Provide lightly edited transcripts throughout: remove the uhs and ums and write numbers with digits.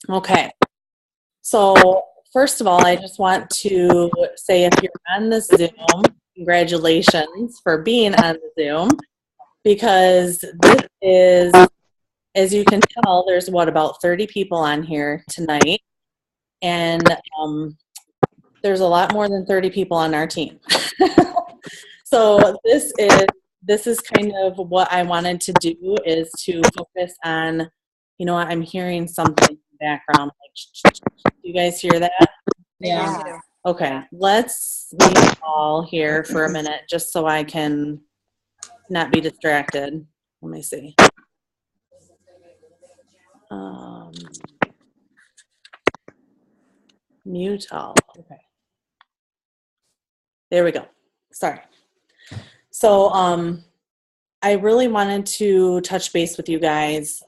Okay. So, first of all, I just want to say if you're on this Zoom, congratulations for being on the Zoom because this is, as you can tell, there's about 30 people on here tonight. And there's a lot more than 30 people on our team. So this is kind of what I wanted to do is to focus on, you know what, I'm hearing something in the background. Like, do you guys hear that? Yeah. Okay, let's mute all here for a minute just so I can not be distracted. Let me see. Mute all. Okay. There we go. Sorry. So I really wanted to touch base with you guys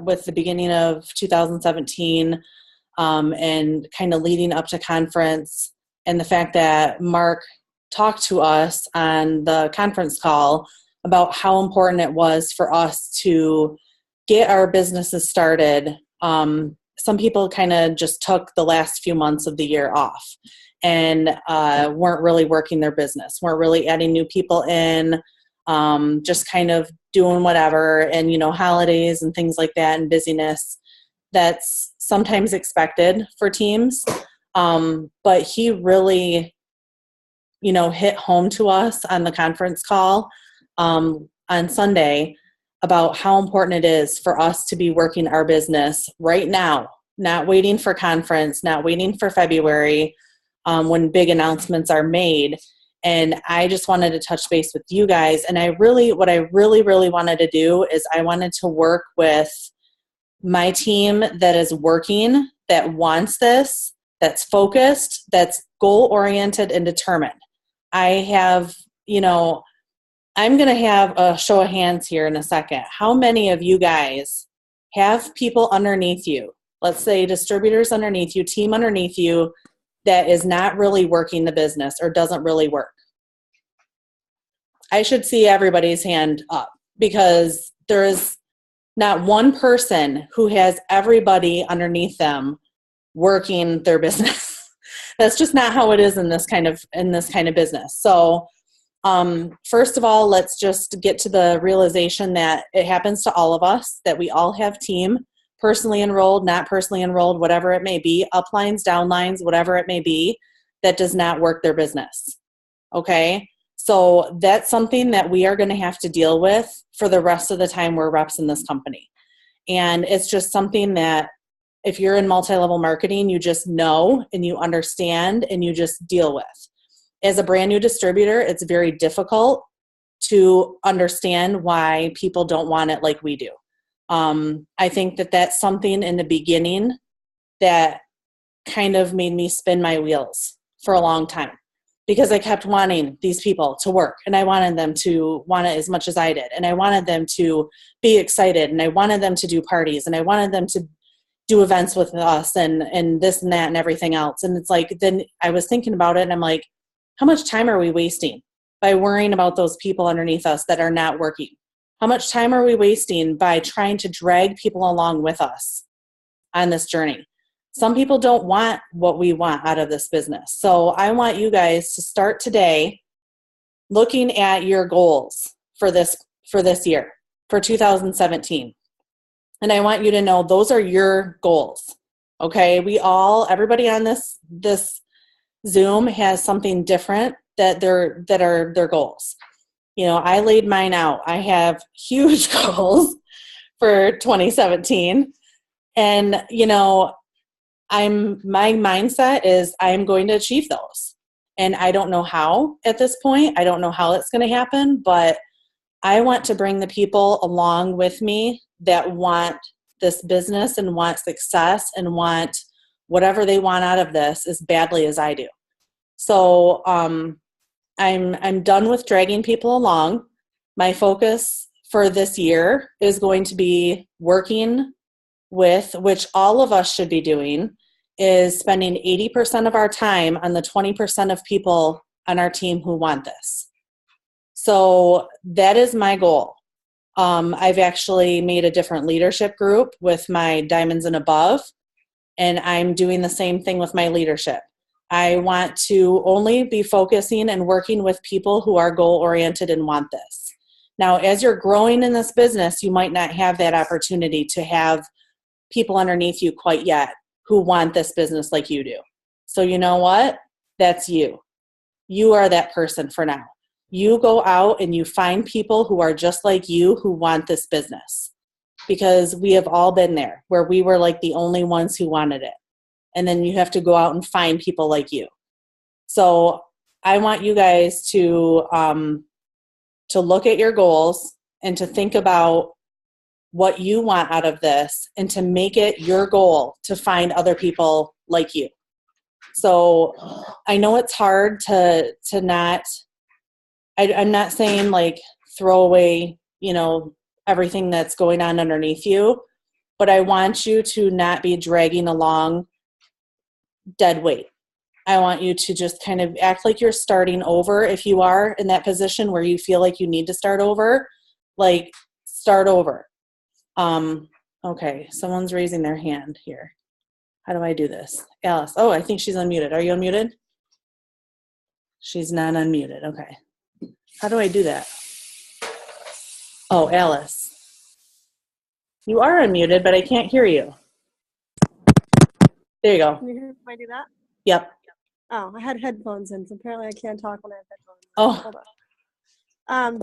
with the beginning of 2017 and kind of leading up to conference and the fact that Mark talked to us on the conference call about how important it was for us to get our businesses started. Some people kind of just took the last few months of the year off and weren't really working their business, weren't really adding new people in, just kind of doing whatever, and, you know, holidays and things like that and busyness. That's sometimes expected for teams. But he really, you know, hit home to us on the conference call on Sunday about how important it is for us to be working our business right now, not waiting for conference, not waiting for February when big announcements are made. And I just wanted to touch base with you guys. And what I really wanted to do is I wanted to work with my team that is working, that wants this, that's focused, that's goal-oriented and determined. I have, you know, I'm going to have a show of hands here in a second. How many of you guys have people underneath you, let's say distributors underneath you, team underneath you, that is not really working the business or doesn't really work? I should see everybody's hand up because there is not one person who has everybody underneath them working their business. That's just not how it is in this kind of business. So first of all, let's just get to the realization that it happens to all of us, that we all have team, personally enrolled, not personally enrolled, whatever it may be, uplines, downlines, whatever it may be, that does not work their business. Okay? So that's something that we are going to have to deal with for the rest of the time we're reps in this company. And it's just something that if you're in multi-level marketing, you just know and you understand and you just deal with. As a brand new distributor, it's very difficult to understand why people don't want it like we do. I think that that's something in the beginning that kind of made me spin my wheels for a long time, because I kept wanting these people to work, and I wanted them to want it as much as I did, and I wanted them to be excited, and I wanted them to do parties, and I wanted them to do events with us and this and that and everything else. And it's like, then I was thinking about it and I'm like, how much time are we wasting by worrying about those people underneath us that are not working? How much time are we wasting by trying to drag people along with us on this journey? Some people don't want what we want out of this business. So I want you guys to start today looking at your goals for this year, for 2017. And I want you to know those are your goals. Okay? Everybody on this Zoom has something different that are their goals. You know, I laid mine out. I have huge goals for 2017. And, you know, my mindset is I'm going to achieve those. And I don't know how at this point. I don't know how it's going to happen, but I want to bring the people along with me that want this business and want success and want whatever they want out of this as badly as I do. So I'm done with dragging people along. My focus for this year is going to be working with, which all of us should be doing, is spending 80% of our time on the 20% of people on our team who want this. So that is my goal. I've actually made a different leadership group with my diamonds and above. And I'm doing the same thing with my leadership. I want to only be focusing and working with people who are goal-oriented and want this. Now, as you're growing in this business, you might not have that opportunity to have people underneath you quite yet who want this business like you do. So you know what? That's you. You are that person for now. You go out and you find people who are just like you who want this business. Because we have all been there where we were like the only ones who wanted it. And then you have to go out and find people like you. So I want you guys to look at your goals and to think about what you want out of this and to make it your goal to find other people like you. So I know it's hard to not, I'm not saying like throw away, everything that's going on underneath you, but I want you to not be dragging along dead weight. I want you to just kind of act like you're starting over. If you are in that position where you feel like you need to start over, like start over. Okay, someone's raising their hand here. How do I do this? Alice. Oh, I think she's unmuted. Are you unmuted? She's not unmuted. Okay. How do I do that? Oh, Alice. You are unmuted, but I can't hear you. There you go. Can you hear if I do that? Yep. Oh, I had headphones in, so apparently I can't talk when I have headphones. Oh. Hold on.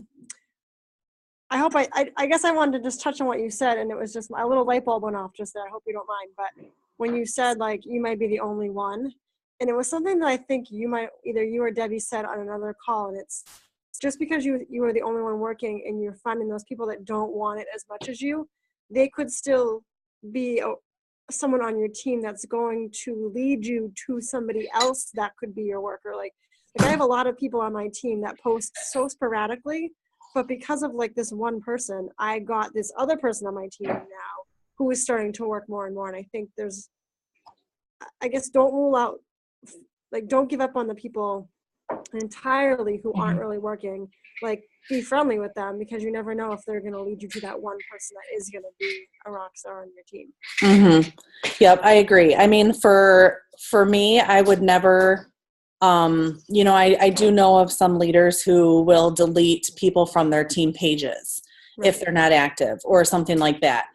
I hope I guess I wanted to just touch on what you said, and it was just a little light bulb went off just there. I hope you don't mind. But when you said like you might be the only one, and it was something that I think either you or Debbie said on another call, and it's just because you are the only one working and you're finding those people that don't want it as much as you, they could still be someone on your team that's going to lead you to somebody else that could be your worker. Like I have a lot of people on my team that post so sporadically, but because of like this one person, I got this other person on my team now who is starting to work more and more. And I think I guess don't rule out, like don't give up on the people entirely who aren't really working. Like be friendly with them, because you never know if they're going to lead you to that one person that is going to be a rock star on your team. Mm-hmm. Yep, I agree. I mean, for me, I would never, I do know of some leaders who will delete people from their team pages if they're not active or something like that.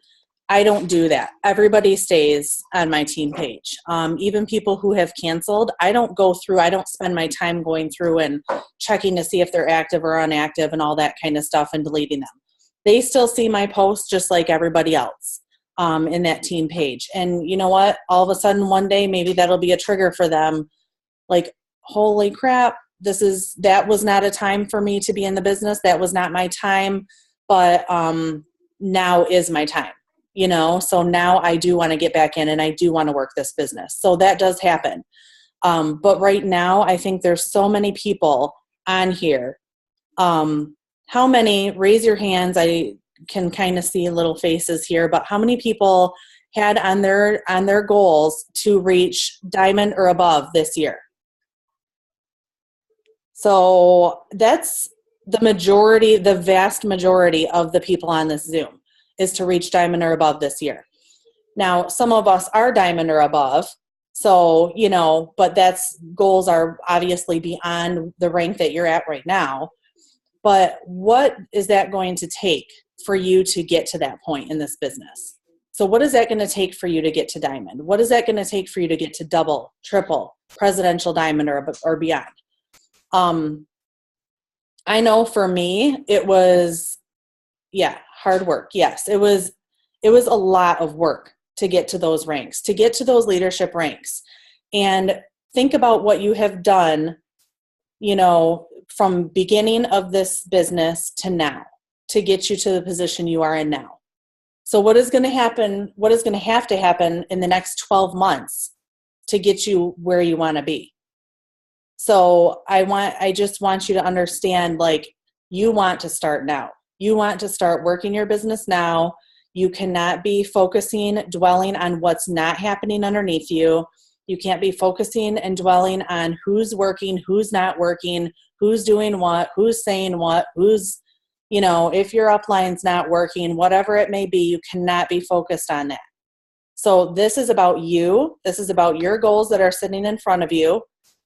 I don't do that. Everybody stays on my team page. Even people who have canceled, I don't spend my time going through and checking to see if they're active or inactive and all that kind of stuff and deleting them. They still see my posts just like everybody else in that team page. And you know what? All of a sudden one day, maybe that'll be a trigger for them. Like, holy crap, that was not a time for me to be in the business. That was not my time, but now is my time. So now I do want to get back in and I do want to work this business. So that does happen. But right now, I think there's so many people on here. How many, raise your hands. I can kind of see little faces here, but how many people had on their goals to reach diamond or above this year? So that's the vast majority of the people on this Zoom is to reach diamond or above this year. Now, some of us are diamond or above, so, but goals are obviously beyond the rank that you're at right now. But what is that going to take for you to get to that point in this business? So what is that going to take for you to get to diamond? What is that going to take for you to get to double, triple, presidential diamond or beyond? I know for me, it was, hard work. Yes, it was a lot of work to get to those ranks, to get to those leadership ranks. And think about what you have done, from beginning of this business to now, to get you to the position you are in now. So what is going to happen? What is going to have to happen in the next 12 months to get you where you want to be? So I just want you to understand, like, you want to start now. You want to start working your business now. You cannot be dwelling on what's not happening underneath you. You can't be focusing and dwelling on who's working, who's not working, who's doing what, who's saying what, if your upline's not working, whatever it may be, you cannot be focused on that. So this is about you. This is about your goals that are sitting in front of you.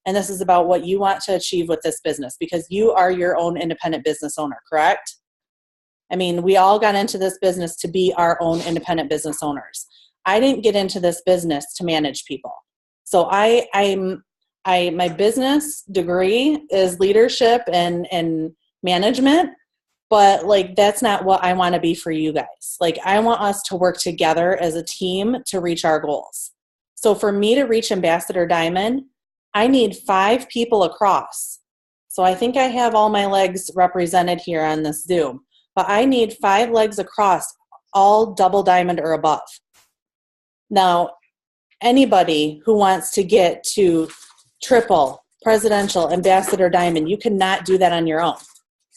And this is about what you want to achieve with this business, because you are your own independent business owner, correct? I mean, we all got into this business to be our own independent business owners. I didn't get into this business to manage people. So my business degree is leadership and management, but like, that's not what I want to be for you guys. Like, I want us to work together as a team to reach our goals. So for me to reach Ambassador Diamond, I need 5 people across. So I think I have all my legs represented here on this Zoom, but I need 5 legs across, all double diamond or above. Now, anybody who wants to get to triple, presidential, ambassador diamond, you cannot do that on your own.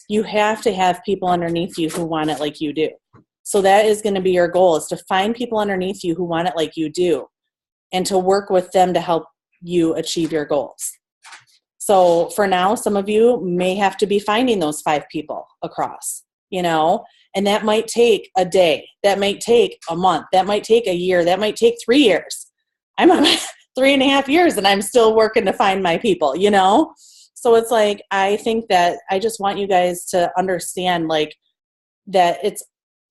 You have to have people underneath you who want it like you do. So that is going to be your goal, is to find people underneath you who want it like you do, and to work with them to help you achieve your goals. So for now, some of you may have to be finding those 5 people across, and that might take a day, that might take a month, that might take a year, that might take 3 years. I'm on 3.5 years and I'm still working to find my people, So it's like, I think that I just want you guys to understand, like, that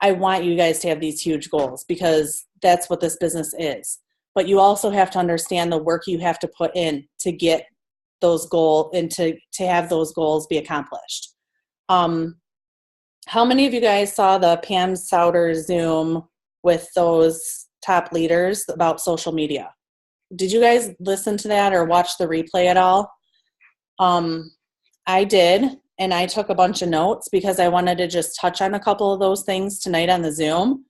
I want you guys to have these huge goals, because that's what this business is. But you also have to understand the work you have to put in to get those goals and to have those goals be accomplished. How many of you guys saw the Pam Souter Zoom with those top leaders about social media? Did you guys listen to that or watch the replay at all? I did, and I took a bunch of notes because I wanted to just touch on a couple of those things tonight on the Zoom.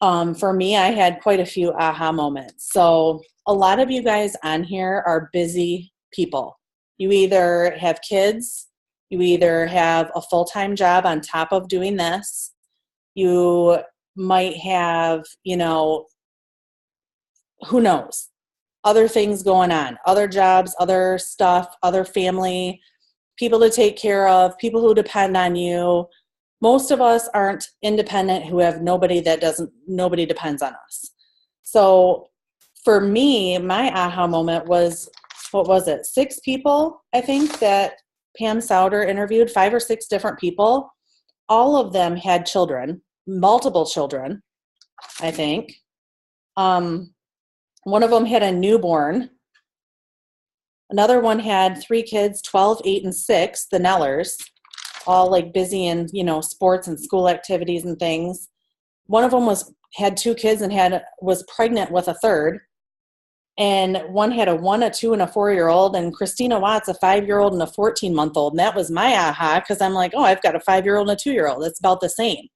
For me, I had quite a few aha moments. So a lot of you guys on here are busy people. You either have kids, you either have a full-time job on top of doing this, you might have, who knows, other things going on, other jobs, other stuff, other family, people to take care of, people who depend on you. Most of us aren't independent who have nobody depends on us. So for me, my aha moment was, 6 people, I think, that Pam Souter interviewed, 5 or 6 different people. All of them had children, multiple children, I think. One of them had a newborn. Another one had 3 kids, 12, 8, and 6, the Nellers, all like busy in, sports and school activities and things. One of them had 2 kids and was pregnant with a third. And one had a 1, a 2, and a 4-year-old. And Christina Watts, a 5-year-old and a 14-month-old. And that was my aha, because I'm like, oh, I've got a 5-year-old and a 2-year-old. It's about the same.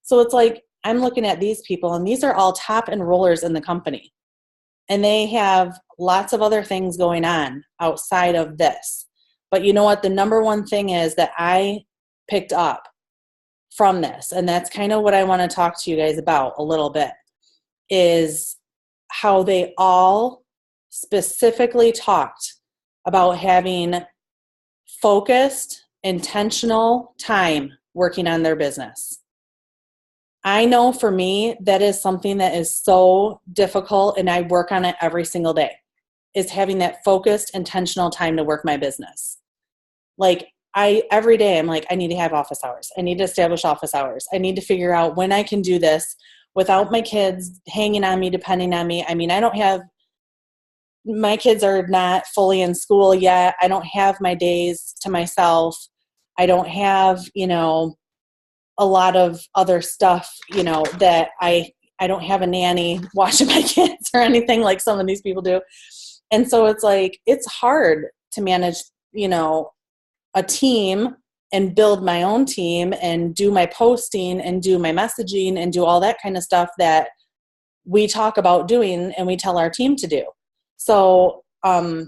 So it's like, I'm looking at these people, and these are all top enrollers in the company. And they have lots of other things going on outside of this. But you know what? The number one thing is that I picked up from this, and that's kind of what I want to talk to you guys about a little bit, is how they all specifically talked about having focused, intentional time working on their business. I know for me, that is something that is so difficult, and I work on it every single day, is having that focused, intentional time to work my business. Like, every day I'm like, I need to have office hours. I need to establish office hours. I need to figure out when I can do this without my kids hanging on me, depending on me. I mean, my kids are not fully in school yet. I don't have my days to myself. I don't have, a lot of other stuff, that I don't have a nanny watching my kids or anything like some of these people do. And so it's like, it's hard to manage, a team and build my own team and do my posting and do my messaging and do all that kind of stuff that we talk about doing and we tell our team to do. So I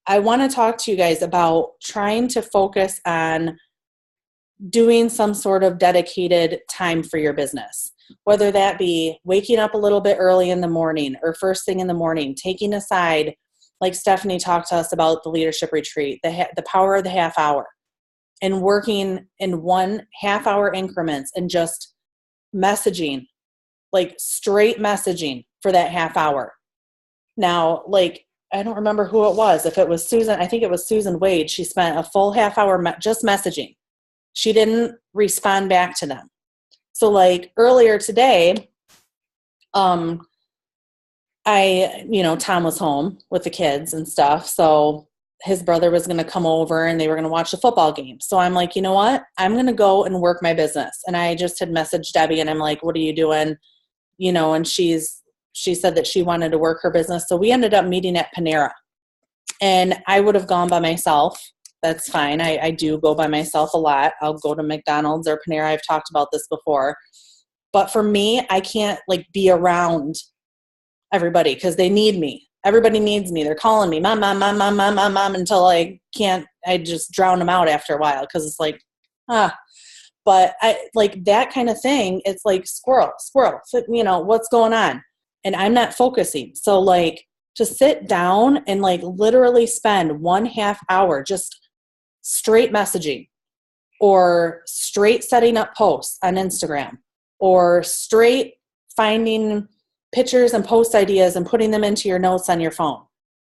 want to talk to you guys about trying to focus on doing some sort of dedicated time for your business, whether that be waking up a little bit early in the morning or first thing in the morning, taking aside, like Stephanie talked to us about the leadership retreat, the power of the half hour, and working in 1 half-hour increments and just messaging, like straight messaging for that half hour. Now, like, I don't remember who it was. If it was Susan, I think it was Susan Wade. She spent a full half hour just messaging. She didn't respond back to them. So like earlier today, Tom was home with the kids and stuff. So his brother was going to come over and they were going to watch the football game. So I'm like, you know what? I'm going to go and work my business. And I just had messaged Debbie and I'm like, what are you doing? And she said that she wanted to work her business. So we ended up meeting at Panera. And I would have gone by myself. That's fine. I do go by myself a lot. I'll go to McDonald's or Panera. I've talked about this before. But for me, I can't like be around everybody because they need me. Everybody needs me. They're calling me, mom, mom, mom, mom, mom, mom, mom, until I just drown them out after a while because it's like, But I like that kind of thing. It's like squirrel, what's going on? And I'm not focusing. So like to sit down and like literally spend 1/2 hour just straight messaging or straight setting up posts on Instagram or straight finding pictures and post ideas and putting them into your notes on your phone.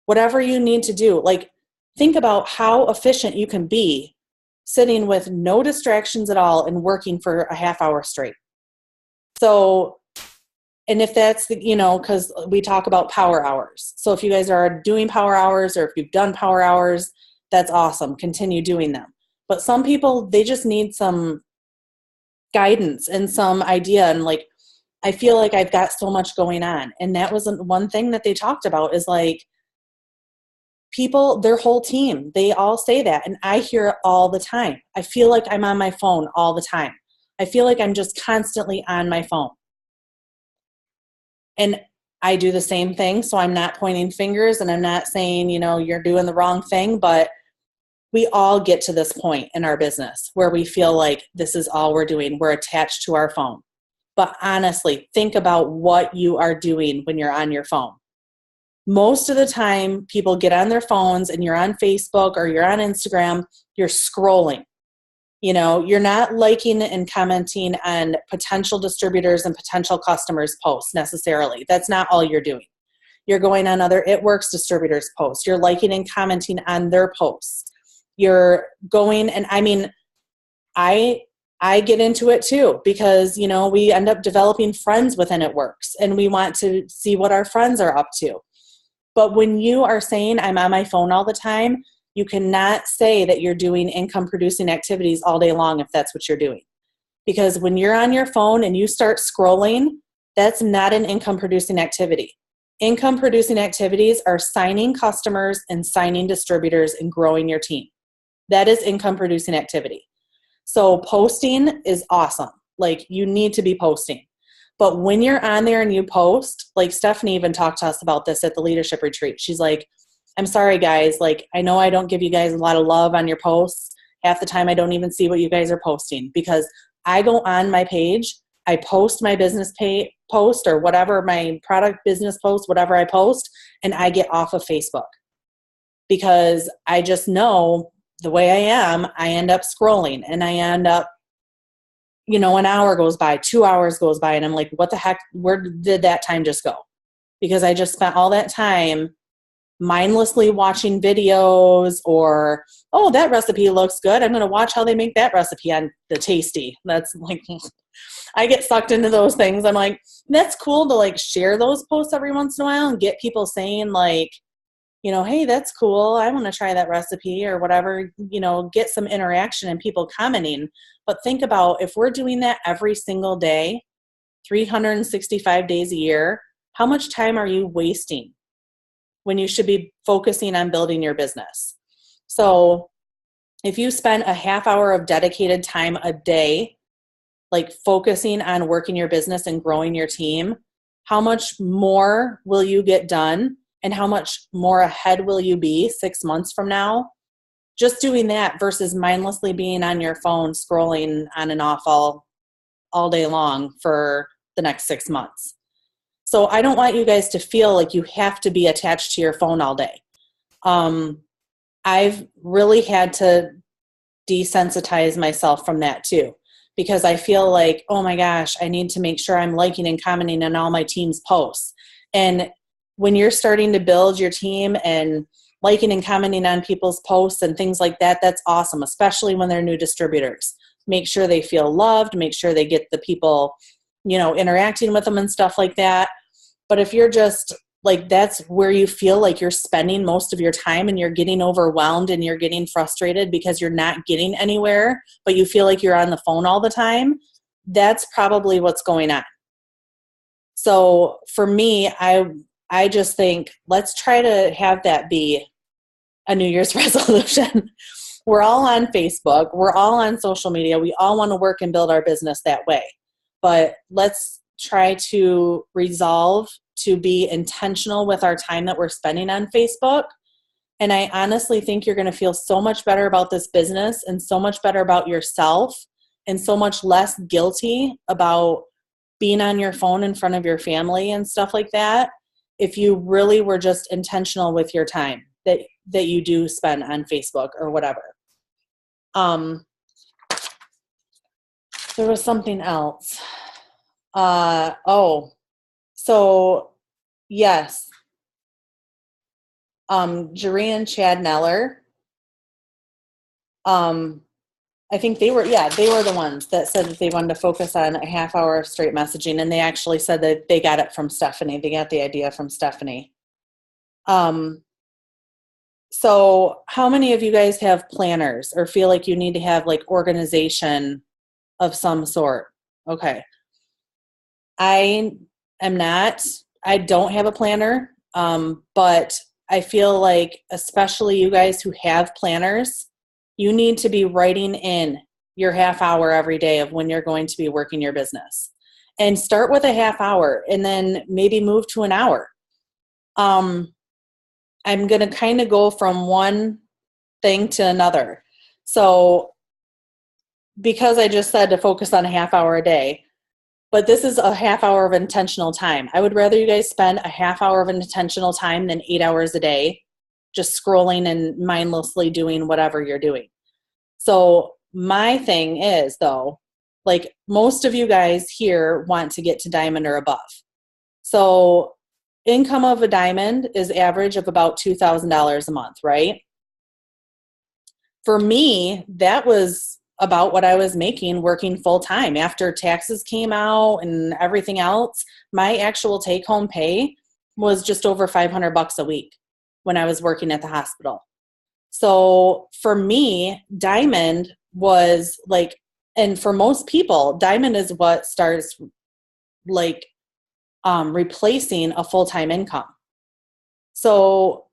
Whatever you need to do, like think about how efficient you can be sitting with no distractions at all and working for a half hour straight. So, and if that's, because we talk about power hours. So if you guys are doing power hours or if you've done power hours, that's awesome. Continue doing them. But some people, they just need some guidance and some idea. And like, I feel like I've got so much going on. And that was one thing that they talked about is like, people, their whole team, they all say that. And I hear it all the time. I feel like I'm on my phone all the time. I feel like I'm just constantly on my phone. And I do the same thing. So I'm not pointing fingers and I'm not saying, you're doing the wrong thing, but we all get to this point in our business where we feel like this is all we're doing. We're attached to our phone. But honestly, think about what you are doing when you're on your phone. Most of the time, people get on their phones and you're on Facebook or you're on Instagram, you're scrolling. You're not liking and commenting on potential distributors and potential customers' posts necessarily. That's not all you're doing. You're going on other It Works distributors' posts. You're liking and commenting on their posts. You're going, and I get into it too because, we end up developing friends within It Works and we want to see what our friends are up to. But when you are saying I'm on my phone all the time, you cannot say that you're doing income producing activities all day long if that's what you're doing. Because when you're on your phone and you start scrolling, that's not an income producing activity. Income producing activities are signing customers and signing distributors and growing your team. That is income producing activity. So posting is awesome. Like you need to be posting. But when you're on there and you post, like Stephanie even talked to us about this at the leadership retreat. She's like, I'm sorry guys, like I know I don't give you guys a lot of love on your posts. Half the time I don't even see what you guys are posting because I go on my page, I post my business post or whatever, my product business post, whatever I post, and I get off of Facebook. Because I just know the way I am, I end up scrolling and I end up, an hour goes by, 2 hours goes by, and I'm like, what the heck, where did that time just go? Because I just spent all that time mindlessly watching videos or, oh, that recipe looks good. I'm going to watch how they make that recipe on the Tasty. That's like, I get sucked into those things. I'm like, that's cool to like share those posts every once in a while and get people saying like, hey, that's cool. I want to try that recipe or whatever, get some interaction and people commenting. But think about if we're doing that every single day, 365 days a year, how much time are you wasting when you should be focusing on building your business? So if you spend a half hour of dedicated time a day, like focusing on working your business and growing your team, how much more will you get done? And how much more ahead will you be 6 months from now? Just doing that versus mindlessly being on your phone, scrolling on and off all day long for the next 6 months. So I don't want you guys to feel like you have to be attached to your phone all day. I've really had to desensitize myself from that too. because I feel like, oh my gosh, I need to make sure I'm liking and commenting on all my team's posts. And when you're starting to build your team and liking and commenting on people's posts and things like that, that's awesome, especially when they're new distributors. Make sure they feel loved, make sure they get the people, interacting with them and stuff like that. But if you're just like, that's where you feel like you're spending most of your time and you're getting overwhelmed and you're getting frustrated because you're not getting anywhere, but you feel like you're on the phone all the time, that's probably what's going on. So for me, I just think, let's try to have that be a New Year's resolution. We're all on Facebook. We're all on social media. We all want to work and build our business that way. But let's try to resolve to be intentional with our time that we're spending on Facebook. And I honestly think you're going to feel so much better about this business and so much better about yourself and so much less guilty about being on your phone in front of your family and stuff like that if you really were just intentional with your time that you do spend on Facebook or whatever. There was something else. So yes. Jerry and Chad Neller. I think they were the ones that said that they wanted to focus on a half hour of straight messaging. And they actually said that they got it from Stephanie. They got the idea from Stephanie. So how many of you guys have planners or feel like you need to have like organization of some sort? Okay. I don't have a planner. But I feel like, especially you guys who have planners, you need to be writing in your half hour every day of when you're going to be working your business. And start with a half hour and then maybe move to an hour. I'm going to kind of go from one thing to another. So because I just said to focus on a half hour a day, but this is a half hour of intentional time. I would rather you guys spend a half hour of intentional time than 8 hours a day just scrolling and mindlessly doing whatever you're doing. So my thing is, though, like most of you guys here want to get to diamond or above. So income of a diamond is average of about $2,000 a month, right? For me, that was about what I was making working full time. After taxes came out and everything else, my actual take home pay was just over $500 a week when I was working at the hospital. So for me, diamond was like, and for most people, diamond is what starts like replacing a full-time income. So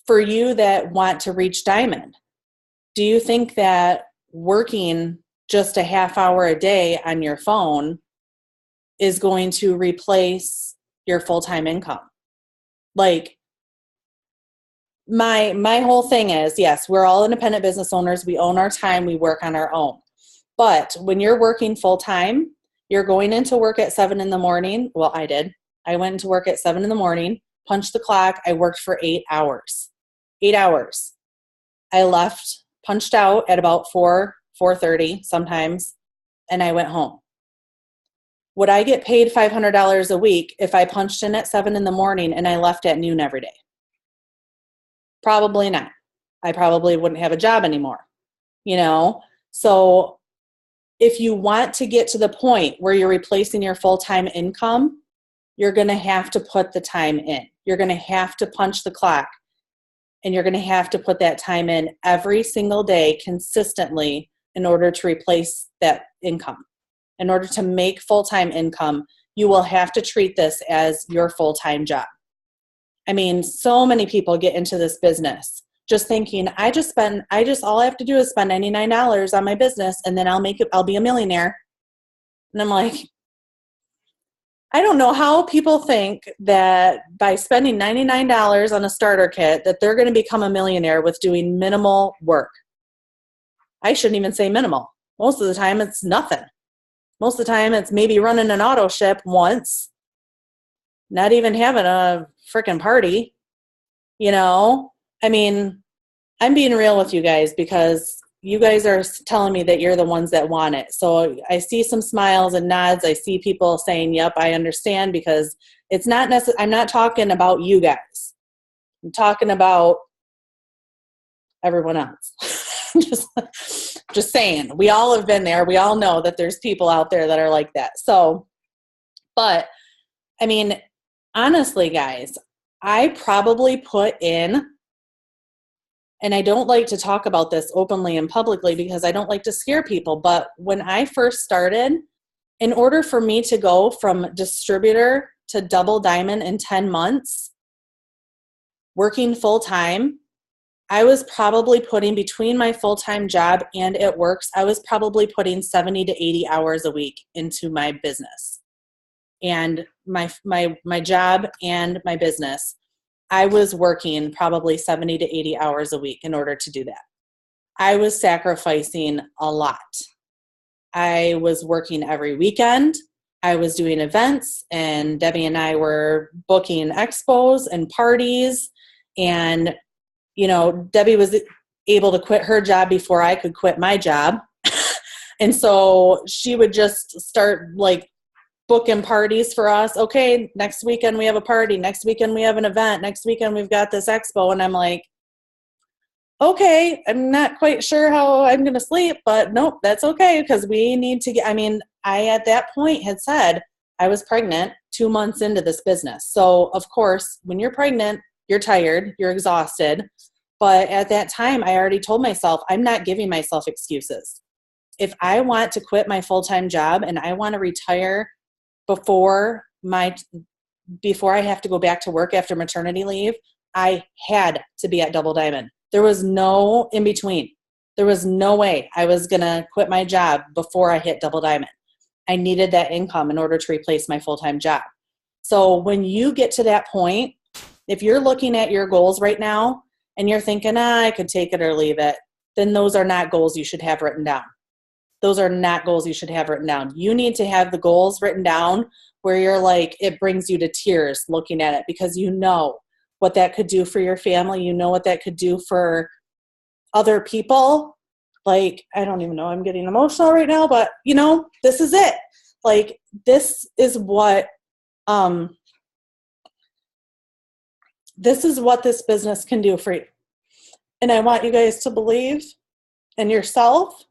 for you that want to reach diamond, do you think that working just a half hour a day on your phone is going to replace your full-time income? Like my whole thing is, yes, we're all independent business owners. We own our time. We work on our own. But when you're working full-time, you're going into work at 7 a.m. Well, I did. I went into work at 7 a.m, punched the clock. I worked for 8 hours. 8 hours. I left, punched out at about 4:30 sometimes, and I went home. Would I get paid $500 a week if I punched in at 7 a.m. and I left at noon every day? Probably not. I probably wouldn't have a job anymore, So if you want to get to the point where you're replacing your full-time income, you're going to have to put the time in. You're going to have to punch the clock, and you're going to have to put that time in every single day consistently in order to replace that income. In order to make full-time income, you will have to treat this as your full-time job. I mean, so many people get into this business just thinking, all I have to do is spend $99 on my business and then I'll be a millionaire. And I'm like, I don't know how people think that by spending $99 on a starter kit that they're going to become a millionaire with doing minimal work. I shouldn't even say minimal. Most of the time it's nothing. Most of the time it's maybe running an auto ship once, not even having a freaking party, I mean, I'm being real with you guys because you guys are telling me that you're the ones that want it. So I see some smiles and nods. I see people saying, yep, I understand, because it's not I'm not talking about you guys. I'm talking about everyone else. just saying, we all have been there. We all know that there's people out there that are like that. So, but I mean, honestly, guys, I probably put in, and I don't like to talk about this openly and publicly because I don't like to scare people, but when I first started, in order for me to go from distributor to double diamond in 10 months, working full time, I was probably putting, between my full-time job and It Works, I was probably putting 70 to 80 hours a week into my business. And my job and my business, I was working probably 70 to 80 hours a week in order to do that. I was sacrificing a lot. I was working every weekend. I was doing events, and Debbie and I were booking expos and parties, and Debbie was able to quit her job before I could quit my job. And so she would just start like booking parties for us. Okay, next weekend we have a party. Next weekend we have an event. Next weekend we've got this expo. And I'm like, okay, I'm not quite sure how I'm going to sleep, but nope, that's okay, because we need to get, I at that point had said I was pregnant 2 months into this business. So of course, when you're pregnant, you're tired, you're exhausted. But at that time, I already told myself, I'm not giving myself excuses. If I want to quit my full-time job and I want to retire before I have to go back to work after maternity leave, I had to be at Double Diamond. There was no in between. There was no way I was going to quit my job before I hit Double Diamond. I needed that income in order to replace my full-time job. So when you get to that point, if you're looking at your goals right now and you're thinking, I could take it or leave it, then those are not goals you should have written down. Those are not goals you should have written down. You need to have the goals written down where you're like, it brings you to tears looking at it, because you know what that could do for your family. You know what that could do for other people. Like, I don't even know, I'm getting emotional right now, but this is it. Like, this is what this business can do for you. And I want you guys to believe in yourself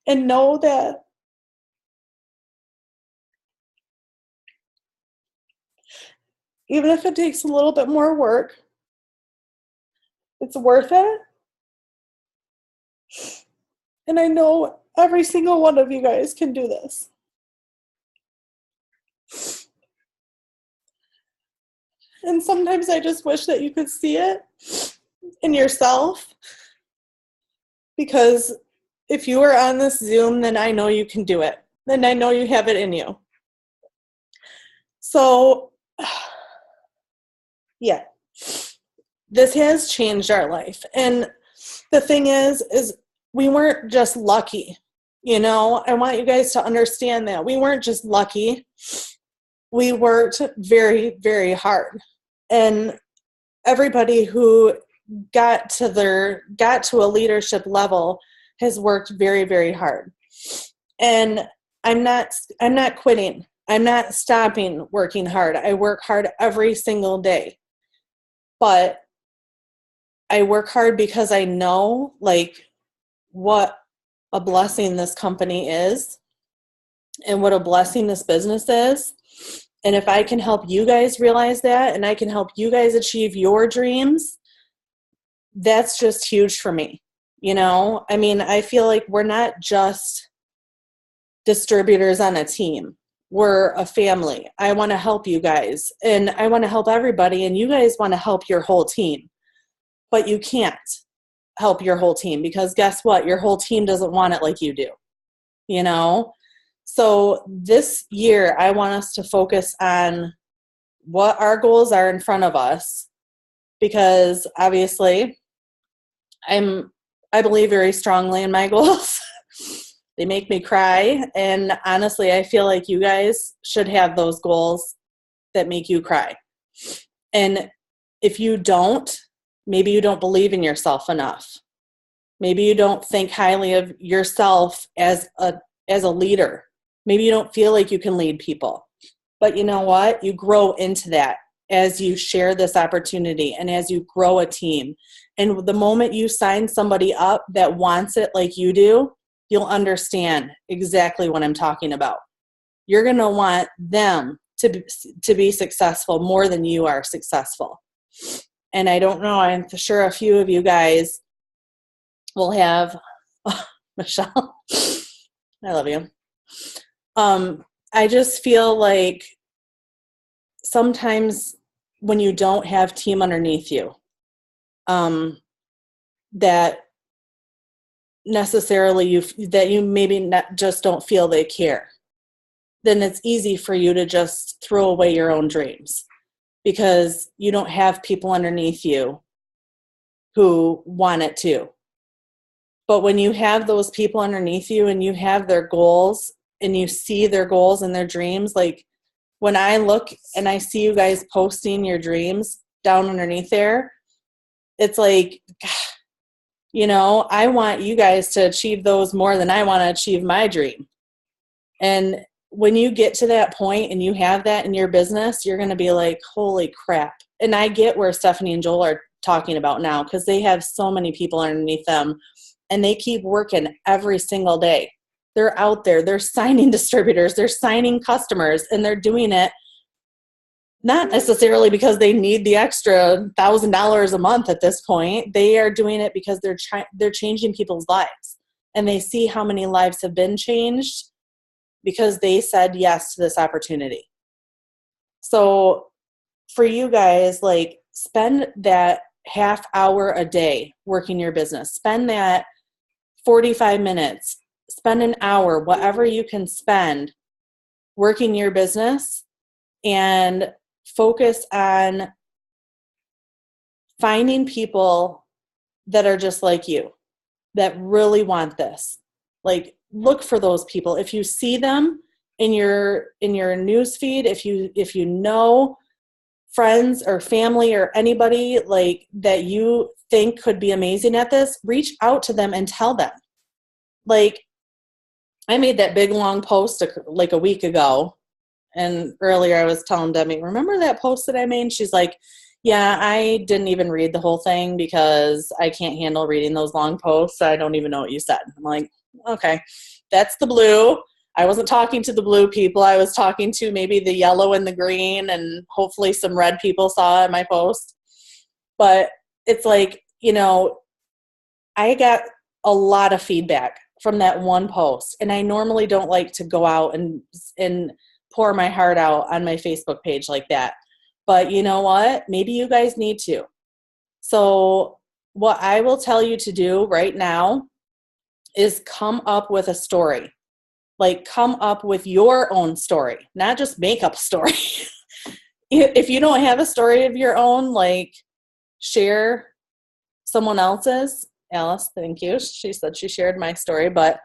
and know that even if it takes a little bit more work, it's worth it. And I know every single one of you guys can do this. And sometimes I just wish that you could see it in yourself, because if you are on this Zoom, then I know you can do it. Then I know you have it in you. So, yeah, this has changed our life. And the thing is we weren't just lucky. I want you guys to understand that we weren't just lucky. We worked very, very hard. And everybody who got to a leadership level has worked very, very hard. And I'm not quitting. I'm not stopping working hard. I work hard every single day. But I work hard because I know what a blessing this company is and what a blessing this business is. And if I can help you guys realize that, and I can help you guys achieve your dreams, that's just huge for me. I feel like we're not just distributors on a team. We're a family. I want to help you guys, and I want to help everybody, and you guys want to help your whole team. But you can't help your whole team, because guess what? Your whole team doesn't want it like you do. So this year, I want us to focus on what our goals are in front of us, because obviously I believe very strongly in my goals. They make me cry. And honestly, I feel like you guys should have those goals that make you cry. And if you don't, maybe you don't believe in yourself enough. Maybe you don't think highly of yourself as a leader. Maybe you don't feel like you can lead people. But you know what? You grow into that as you share this opportunity and as you grow a team. And the moment you sign somebody up that wants it like you do, you'll understand exactly what I'm talking about. You're going to want them to be successful more than you are successful. And I don't know, I'm sure a few of you guys will have, Michelle, I love you. I just feel like sometimes when you don't have team underneath you, that necessarily that you maybe not, just don't feel they care, then it's easy for you to just throw away your own dreams because you don't have people underneath you who want it too. But when you have those people underneath you and you have their goals and you see their goals and their dreams, like when I look and I see you guys posting your dreams down underneath there, it's like, you know, I want you guys to achieve those more than I want to achieve my dream. And when you get to that point and you have that in your business, you're going to be like, holy crap. And I get where Stephanie and Joel are talking about now because they have so many people underneath them and they keep working every single day. They're out there, they're signing distributors, they're signing customers, and they're doing it not necessarily because they need the extra $1,000 a month at this point. They are doing it because they're changing people's lives. And they see how many lives have been changed because they said yes to this opportunity. So for you guys, like, spend that half hour a day working your business. Spend that 45 minutes. Spend an hour, whatever you can spend working your business, and focus on finding people that are just like you, that really want this. Like, look for those people. If you see them in your news feed, if you know friends or family or anybody like that you think could be amazing at this, reach out to them and tell them. Like, I made that big long post like a week ago, and earlier I was telling Debbie, remember that post that I made? She's like, yeah, I didn't even read the whole thing because I can't handle reading those long posts. I don't even know what you said. I'm like, okay, that's the blue. I wasn't talking to the blue people. I was talking to maybe the yellow and the green, and hopefully some red people saw my post. But it's like, you know, I got a lot of feedback from that one post, and I normally don't like to go out and pour my heart out on my Facebook page like that. But you know what? Maybe you guys need to. So what I will tell you to do right now is come up with a story. Like, come up with your own story, not just make up a story. If you don't have a story of your own, like, share someone else's. Alice, thank you. She said she shared my story, but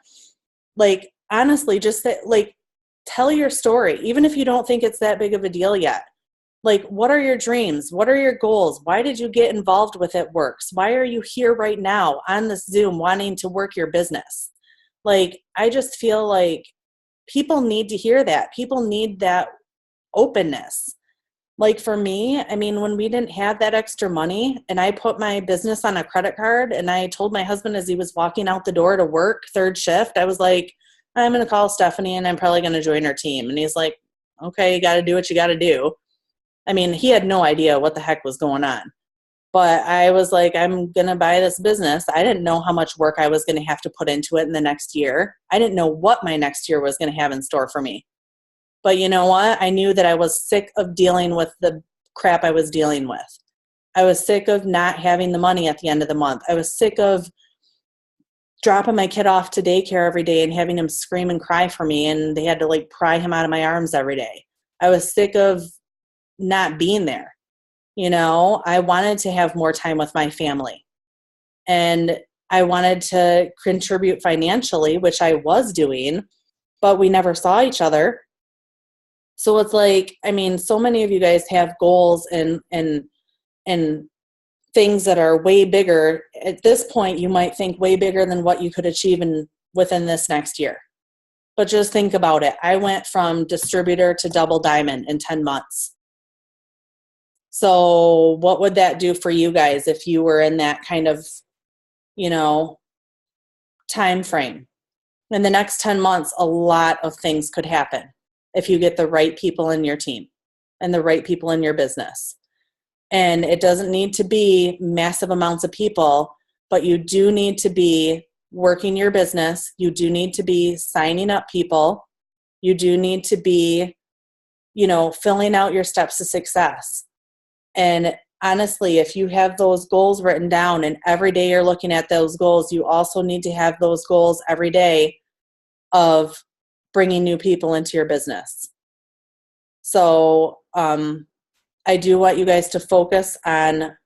like, honestly, just like, tell your story, even if you don't think it's that big of a deal yet. Like, what are your dreams? What are your goals? Why did you get involved with It Works? Why are you here right now on this Zoom wanting to work your business? Like, I just feel like people need to hear that. People need that openness. Like, for me, I mean, when we didn't have that extra money and I put my business on a credit card and I told my husband as he was walking out the door to work third shift, I was like, I'm going to call Stephanie and I'm probably going to join her team. And he's like, okay, you got to do what you got to do. I mean, he had no idea what the heck was going on. But I was like, I'm going to buy this business. I didn't know how much work I was going to have to put into it in the next year. I didn't know what my next year was going to have in store for me. But you know what? I knew that I was sick of dealing with the crap I was dealing with. I was sick of not having the money at the end of the month. I was sick of dropping my kid off to daycare every day and having him scream and cry for me, and they had to like pry him out of my arms every day. I was sick of not being there. You know, I wanted to have more time with my family, and I wanted to contribute financially, which I was doing, but we never saw each other. So it's like, I mean, so many of you guys have goals and things that are way bigger. At this point, you might think way bigger than what you could achieve within this next year. But just think about it. I went from distributor to double diamond in 10 months. So what would that do for you guys if you were in that kind of, time frame? In the next 10 months, a lot of things could happen if you get the right people in your team and the right people in your business. And it doesn't need to be massive amounts of people, but you do need to be working your business. You do need to be signing up people. You do need to be, filling out your steps to success. And honestly, if you have those goals written down and every day you're looking at those goals, you also need to have those goals every day of bringing new people into your business. So I do want you guys to focus on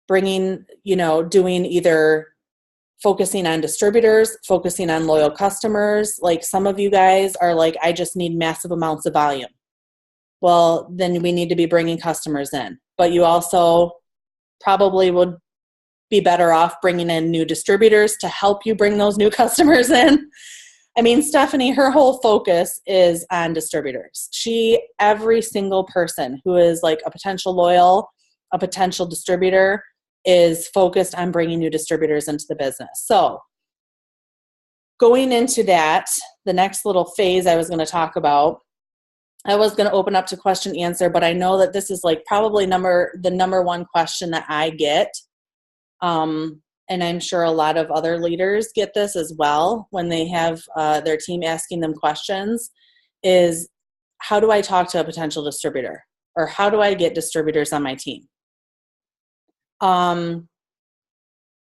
bringing, doing either focusing on distributors, focusing on loyal customers. Like some of you guys are like, I just need massive amounts of volume. Well, then we need to be bringing customers in. But you also probably would be better off bringing in new distributors to help you bring those new customers in. I mean, Stephanie, her whole focus is on distributors. Every single person who is like a potential loyal, a potential distributor is focused on bringing new distributors into the business. So going into that, the next little phase I was going to talk about, I was going to open up to question answer, but I know that this is like probably the number one question that I get. And I'm sure a lot of other leaders get this as well when they have their team asking them questions is, how do I talk to a potential distributor? Or how do I get distributors on my team?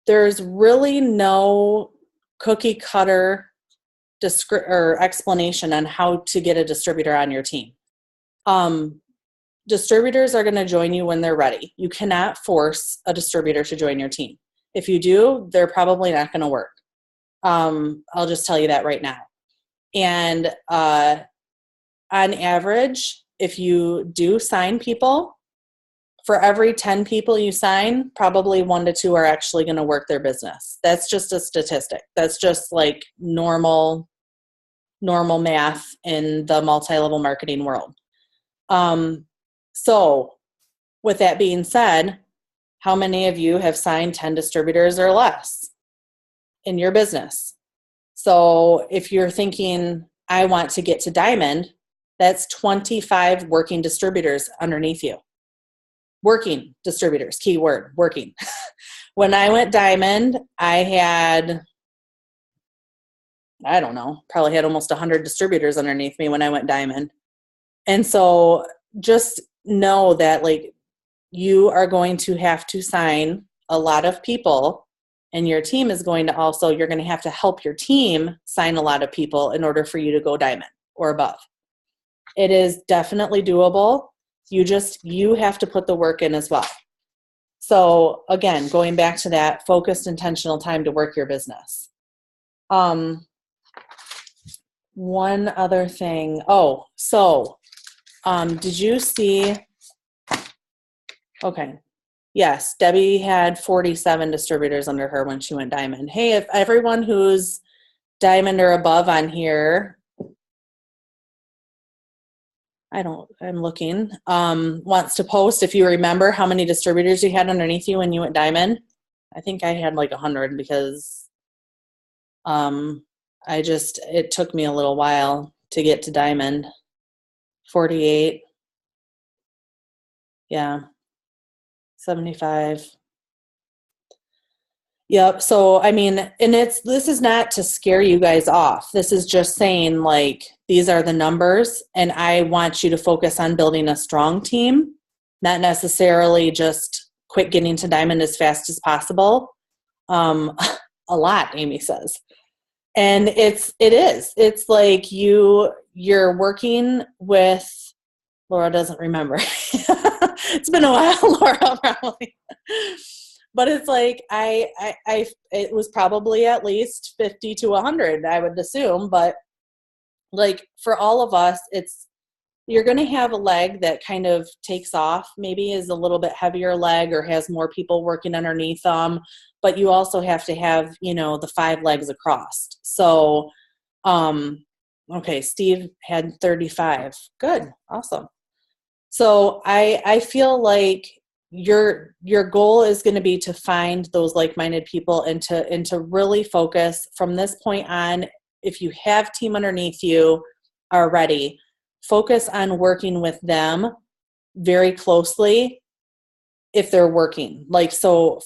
There's really no cookie cutter explanation on how to get a distributor on your team. Distributors are going to join you when they're ready. You cannot force a distributor to join your team. If you do, they're probably not going to work. I'll just tell you that right now. And on average, if you do sign people, for every 10 people you sign, probably 1 to 2 are actually going to work their business. That's just a statistic. That's just like normal math in the multi-level marketing world. So with that being said, how many of you have signed 10 distributors or less in your business? So if you're thinking, I want to get to diamond, that's 25 working distributors underneath you. Working distributors, keyword, working. When I went diamond, I had, probably had almost 100 distributors underneath me when I went diamond. And so just know that like you are going to have to sign a lot of people, and your team is going to also, you're going to have to help your team sign a lot of people in order for you to go diamond or above. It is definitely doable. You have to put the work in as well. So again, going back to that focused, intentional time to work your business. One other thing. Did you see? Okay. Yes, Debbie had 47 distributors under her when she went diamond. Hey, if everyone who's diamond or above on here, I'm looking, wants to post, if you remember how many distributors you had underneath you when you went diamond. I think I had like 100 because it took me a little while to get to diamond. 48. Yeah. 75. Yep. So, I mean, and this is not to scare you guys off. This is just saying like, these are the numbers, and I want you to focus on building a strong team, not necessarily just quit getting to diamond as fast as possible. A lot, Amy says. And it is. It's like you're working with, Laura doesn't remember. It's been a while, Laura, probably. But it's like it was probably at least 50 to 100, I would assume. But like for all of us, it's you're going to have a leg that kind of takes off, maybe is a little bit heavier leg or has more people working underneath them, but you also have to have, the 5 legs across. So, okay, Steve had 35. Good. Awesome. So I feel like your goal is going to be to find those like-minded people and to really focus from this point on. If you have team underneath you already, focus on working with them very closely if they're working. So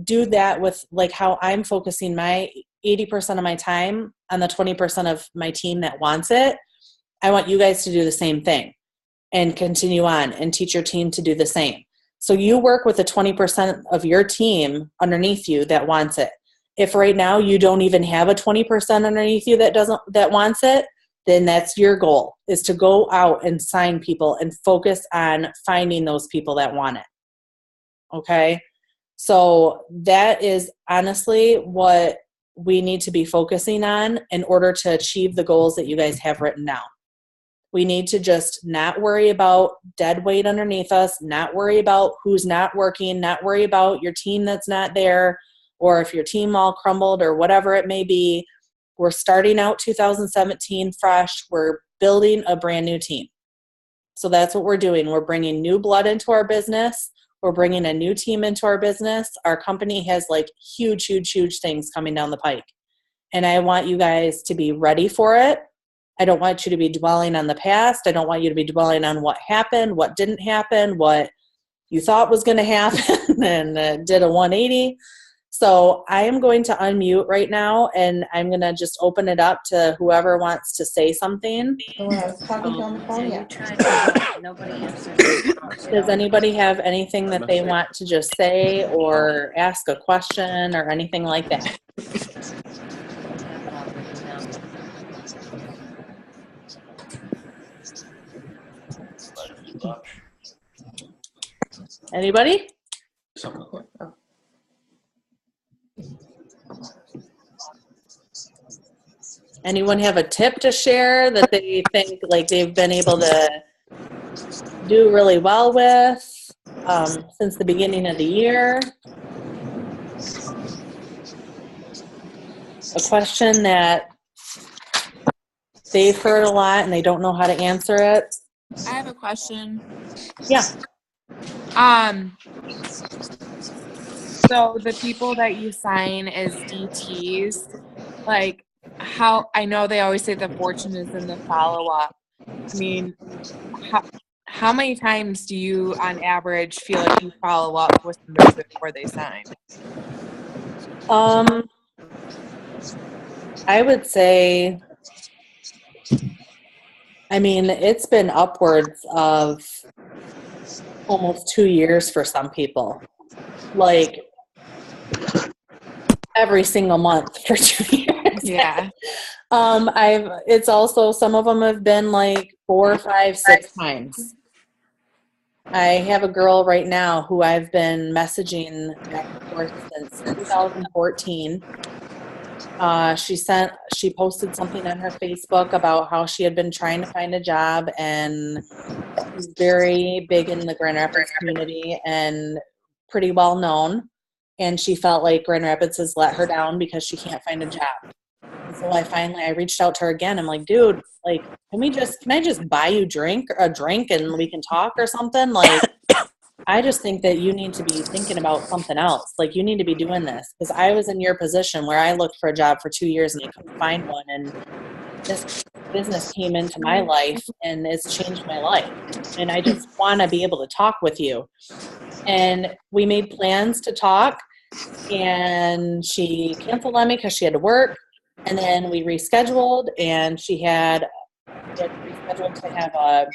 do that with how I'm focusing my 80% of my time on the 20% of my team that wants it. I want you guys to do the same thing and continue on and teach your team to do the same. So you work with the 20% of your team underneath you that wants it. If right now you don't even have a 20% underneath you that wants it, then that's your goal, is to go out and sign people and focus on finding those people that want it. Okay? So that is honestly what we need to be focusing on in order to achieve the goals that you guys have written down. We need to just not worry about dead weight underneath us, not worry about who's not working, not worry about your team that's not there, or if your team all crumbled or whatever it may be. We're starting out 2017 fresh. We're building a brand new team. So that's what we're doing. We're bringing new blood into our business. We're bringing a new team into our business. Our company has huge, huge, huge things coming down the pike. And I want you guys to be ready for it. I don't want you to be dwelling on the past. I don't want you to be dwelling on what happened, what didn't happen, what you thought was going to happen and did a 180. So I am going to unmute right now, and I'm going to just open it up to whoever wants to say something. I was talking to you on the phone yet. Nobody answers. Does anybody have anything that they want to just say or ask a question or anything like that? Anybody? Anyone have a tip to share that they think they've been able to do really well with since the beginning of the year? A question that they've heard a lot and they don't know how to answer it? I have a question. Yeah. So the people that you sign as DTs, how I know they always say the fortune is in the follow-up. I mean, how many times do you, on average, feel like you follow up with somebody before they sign? I would say, it's been upwards of almost 2 years for some people. Every single month for 2 years. Yeah. It's also, some of them have been 4, 5, 6 times. I have a girl right now who I've been messaging back and forth since 2014. She posted something on her Facebook about how she had been trying to find a job, and she's very big in the Grand Rapids community and pretty well known. And she felt like Grand Rapids has let her down because she can't find a job. And so I reached out to her again. I'm like, dude, can I just buy you a drink and we can talk or something? I just think that you need to be thinking about something else. You need to be doing this, because I was in your position where I looked for a job for 2 years and I couldn't find one. And this business came into my life and it's changed my life. And I just want to be able to talk with you. And we made plans to talk, and she canceled on me because she had to work. And then we rescheduled, and she had rescheduled to have a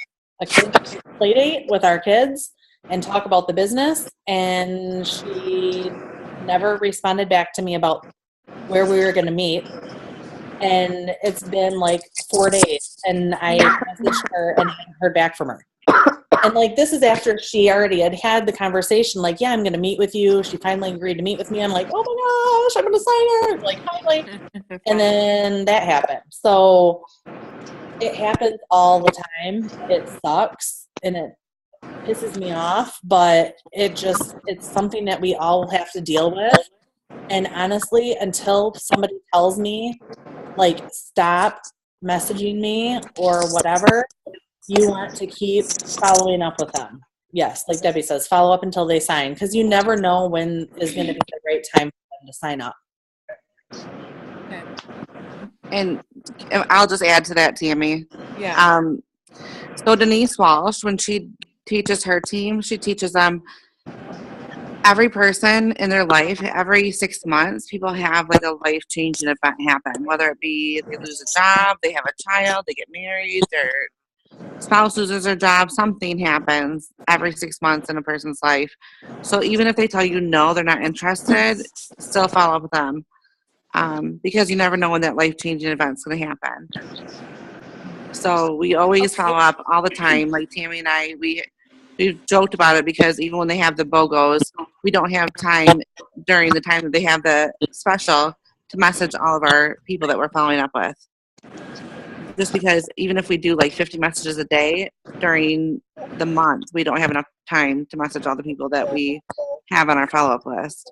kid play date with our kids and talk about the business. And she never responded back to me about where we were going to meet. And it's been 4 days, and I messaged her and haven't heard back from her. And this is after she already had the conversation, yeah, I'm going to meet with you. She finally agreed to meet with me. I'm like, oh my gosh, I'm going to sign her. Finally. And then that happened. So it happens all the time. It sucks and it pisses me off, but it's something that we all have to deal with. And honestly, until somebody tells me, like, stop messaging me or whatever, you want to keep following up with them. Yes, like Debbie says, follow up until they sign, because you never know when is going to be the right time for them to sign up. And I'll just add to that, Tammy. Yeah. So Denise Walsh, when she teaches her team, she teaches them every person in their life, every 6 months, people have like a life-changing event happen, whether it be they lose a job, they have a child, they get married, their spouse loses their job, something happens every 6 months in a person's life. So even if they tell you no, they're not interested, still follow up with them. Because you never know when that life-changing event's going to happen. So we always follow up all the time. Like Tammy and I, we've joked about it because even when they have the BOGOs, we don't have time during the time that they have the special to message all of our people that we're following up with. Just because even if we do like 50 messages a day during the month, we don't have enough time to message all the people that we have on our follow-up list.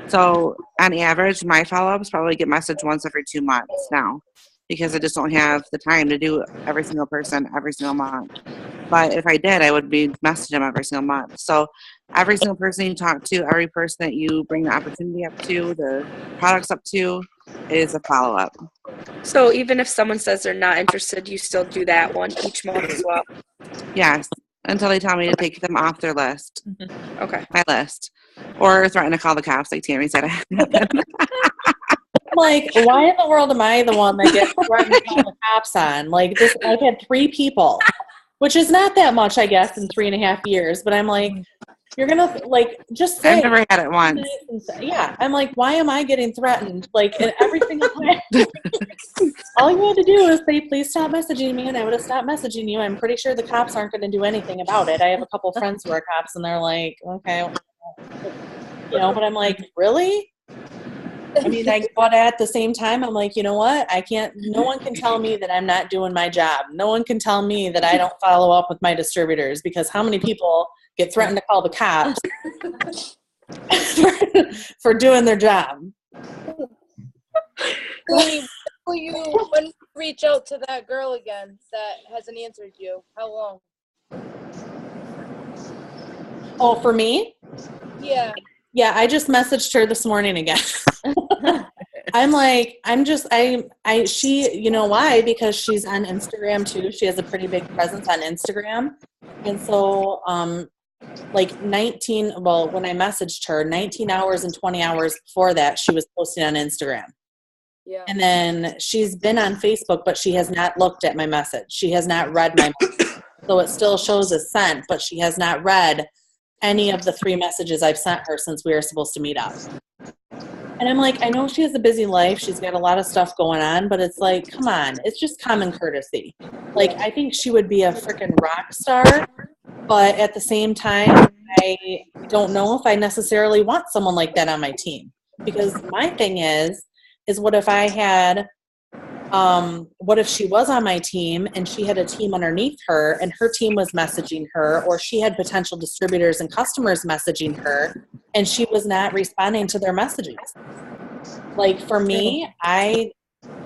So on average, my follow-ups probably get messaged once every 2 months now because I just don't have the time to do every single person every single month. But if I did, I would be messaging them every single month. So every single person you talk to, every person that you bring the opportunity up to, the products up to, is a follow-up. So even if someone says they're not interested, you still do that one each month as well? Yes, until they tell me to take them off their list. Okay. My list. Or threaten to call the cops, like Tammy said. Like, why in the world am I the one that gets threatened to call the cops on? Like, this, I've had 3 people, which is not that much, I guess, in 3.5 years. But I'm like, you're going to, like, just say. I've never had it once. Yeah, I'm like, why am I getting threatened? Like, in every single time. All you had to do is say, please stop messaging me, and I would have stopped messaging you. I'm pretty sure the cops aren't going to do anything about it. I have a couple friends who are cops, and they're like, okay. You know, but I'm like, really? I mean, but at the same time, I'm like, you know what? No one can tell me that I'm not doing my job. No one can tell me that I don't follow up with my distributors, because how many people get threatened to call the cops for doing their job? When you reach out to that girl again that hasn't answered you, how long? Oh, for me? Yeah. Yeah, I just messaged her this morning again. I'm like, she, you know why? Because she's on Instagram too. She has a pretty big presence on Instagram. And so, like when I messaged her, 19 hours and 20 hours before that, she was posting on Instagram. Yeah. And then she's been on Facebook, but she has not looked at my message. She has not read my message. So it still shows as sent, but she has not read any of the 3 messages I've sent her since we were supposed to meet up. And I'm like, I know she has a busy life. She's got a lot of stuff going on, but it's like, come on, it's just common courtesy. Like, I think she would be a freaking rock star, but at the same time, I don't know if I necessarily want someone like that on my team. Because my thing is what if I had, what if she was on my team and she had a team underneath her and her team was messaging her, or she had potential distributors and customers messaging her and she was not responding to their messages? Like, for me, I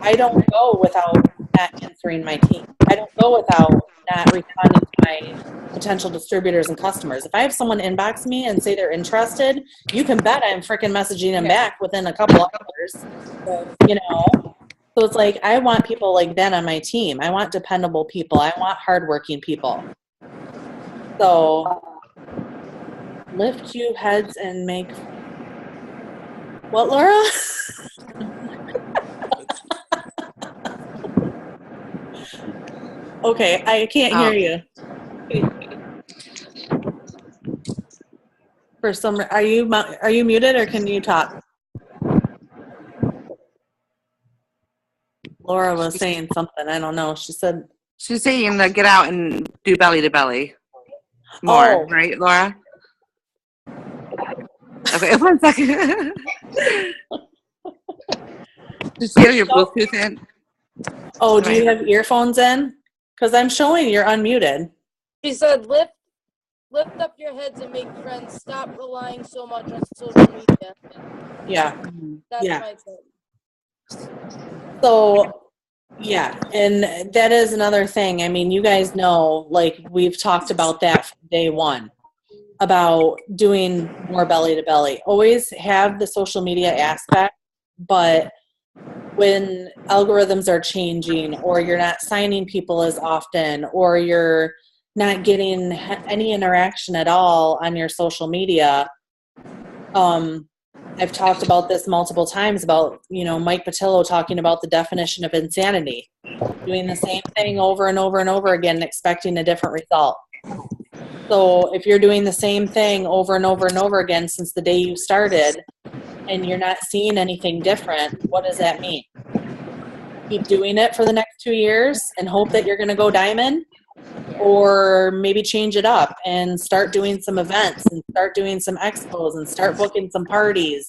don't go without not answering my team. I don't go without not responding to my potential distributors and customers. If I have someone inbox me and say they're interested, you can bet I'm freaking messaging them back within a couple hours, you know? So it's like, I want people like that on my team. I want dependable people. I want hardworking people. So lift cube heads and make... What, Laura? Okay, I can't hear you. For some, are you muted or can you talk? Laura was saying something. I don't know. She said She's saying to get out and do belly to belly more, right, Laura? Okay, 1 second. Just get your Bluetooth in. Oh, do you have earphones in? Because I'm showing you're unmuted. She said, lift up your heads and make friends. Stop relying so much on social media. Yeah. That's Yeah. my tip. So, yeah, and that is another thing. I mean, you guys know, like, we've talked about that from day one, about doing more belly to belly. Always have the social media aspect, but when algorithms are changing, or you're not signing people as often, or you're not getting any interaction at all on your social media, I've talked about this multiple times about, Mike Patillo talking about the definition of insanity, doing the same thing over and over and over again, expecting a different result. So if you're doing the same thing over and over and over again since the day you started and you're not seeing anything different, what does that mean? Keep doing it for the next 2 years and hope that you're going to go diamond? Or maybe change it up and start doing some events and start doing some expos and start booking some parties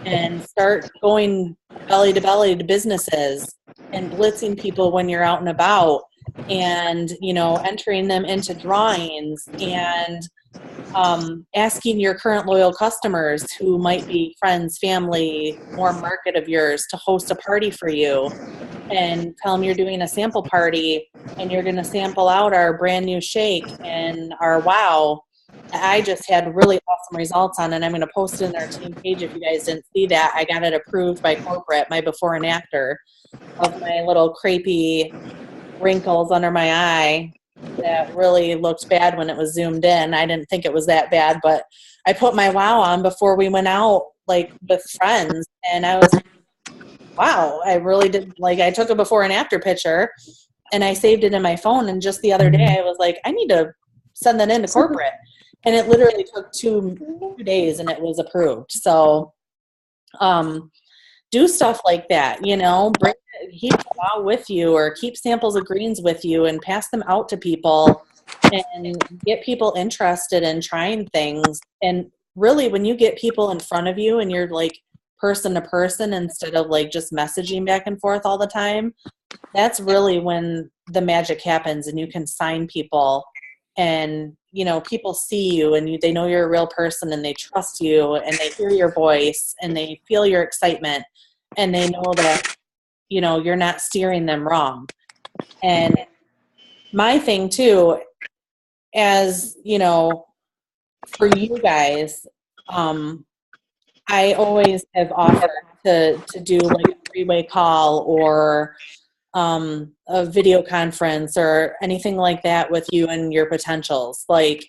and start going belly to businesses and blitzing people when you're out and about, and entering them into drawings, and asking your current loyal customers who might be friends, family, or market of yours to host a party for you, and tell them you're doing a sample party and you're going to sample out our brand new shake and our wow. I just had really awesome results on it. I'm going to post it in our team page if you guys didn't see that. I got it approved by corporate, my before and after of my little crepey wrinkles under my eye that really looked bad when it was zoomed in. I didn't think it was that bad, but I put my wow on before we went out, like, with friends, and I was, wow, I really did. Like, I took a before and after picture and I saved it in my phone. And just the other day I was like, I need to send that into corporate. And it literally took two days and it was approved. So, do stuff like that, keep wow with you, or keep samples of greens with you and pass them out to people and get people interested in trying things. And really, when you get people in front of you and you're like person to person instead of like just messaging back and forth all the time, that's really when the magic happens and you can sign people, and people see you and they know you're a real person and they trust you and they hear your voice and they feel your excitement and they know that you're not steering them wrong. And my thing too, as for you guys, I always have offered to do like a 3-way call or a video conference or anything like that with you and your potentials. Like,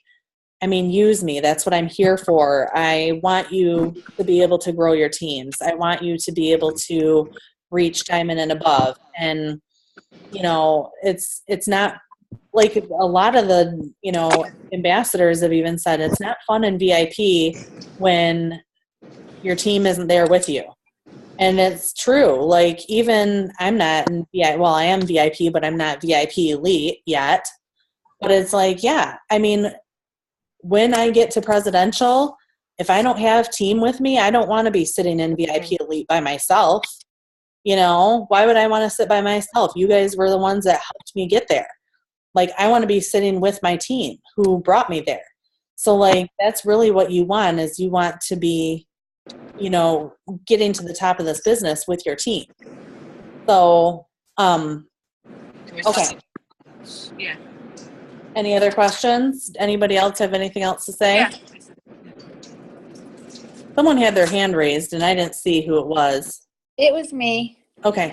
I mean, use me. That's what I'm here for. I want you to be able to grow your teams. I want you to be able to reach diamond and above. And, it's not like a lot of the, ambassadors have even said it's not fun in VIP when your team isn't there with you. And it's true. Like, even I'm not in VIP, well, I am VIP, but I'm not VIP elite yet. But it's like, yeah, I mean, when I get to presidential, if I don't have team with me, I don't want to be sitting in VIP elite by myself. Why would I want to sit by myself? You guys were the ones that helped me get there. Like, I want to be sitting with my team who brought me there. So, like, that's really what you want, is you want to be, getting to the top of this business with your team. So, okay. Yeah. Any other questions? Anybody else have anything else to say? Yeah. Someone had their hand raised and I didn't see who it was. It was me. Okay.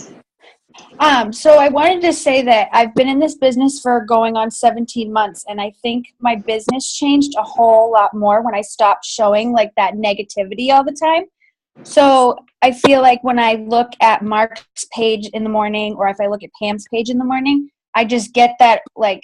So I wanted to say that I've been in this business for going on 17 months, and I think my business changed a whole lot more when I stopped showing like that negativity all the time. So I feel like when I look at Mark's page in the morning, or if I look at Pam's page in the morning, I just get that like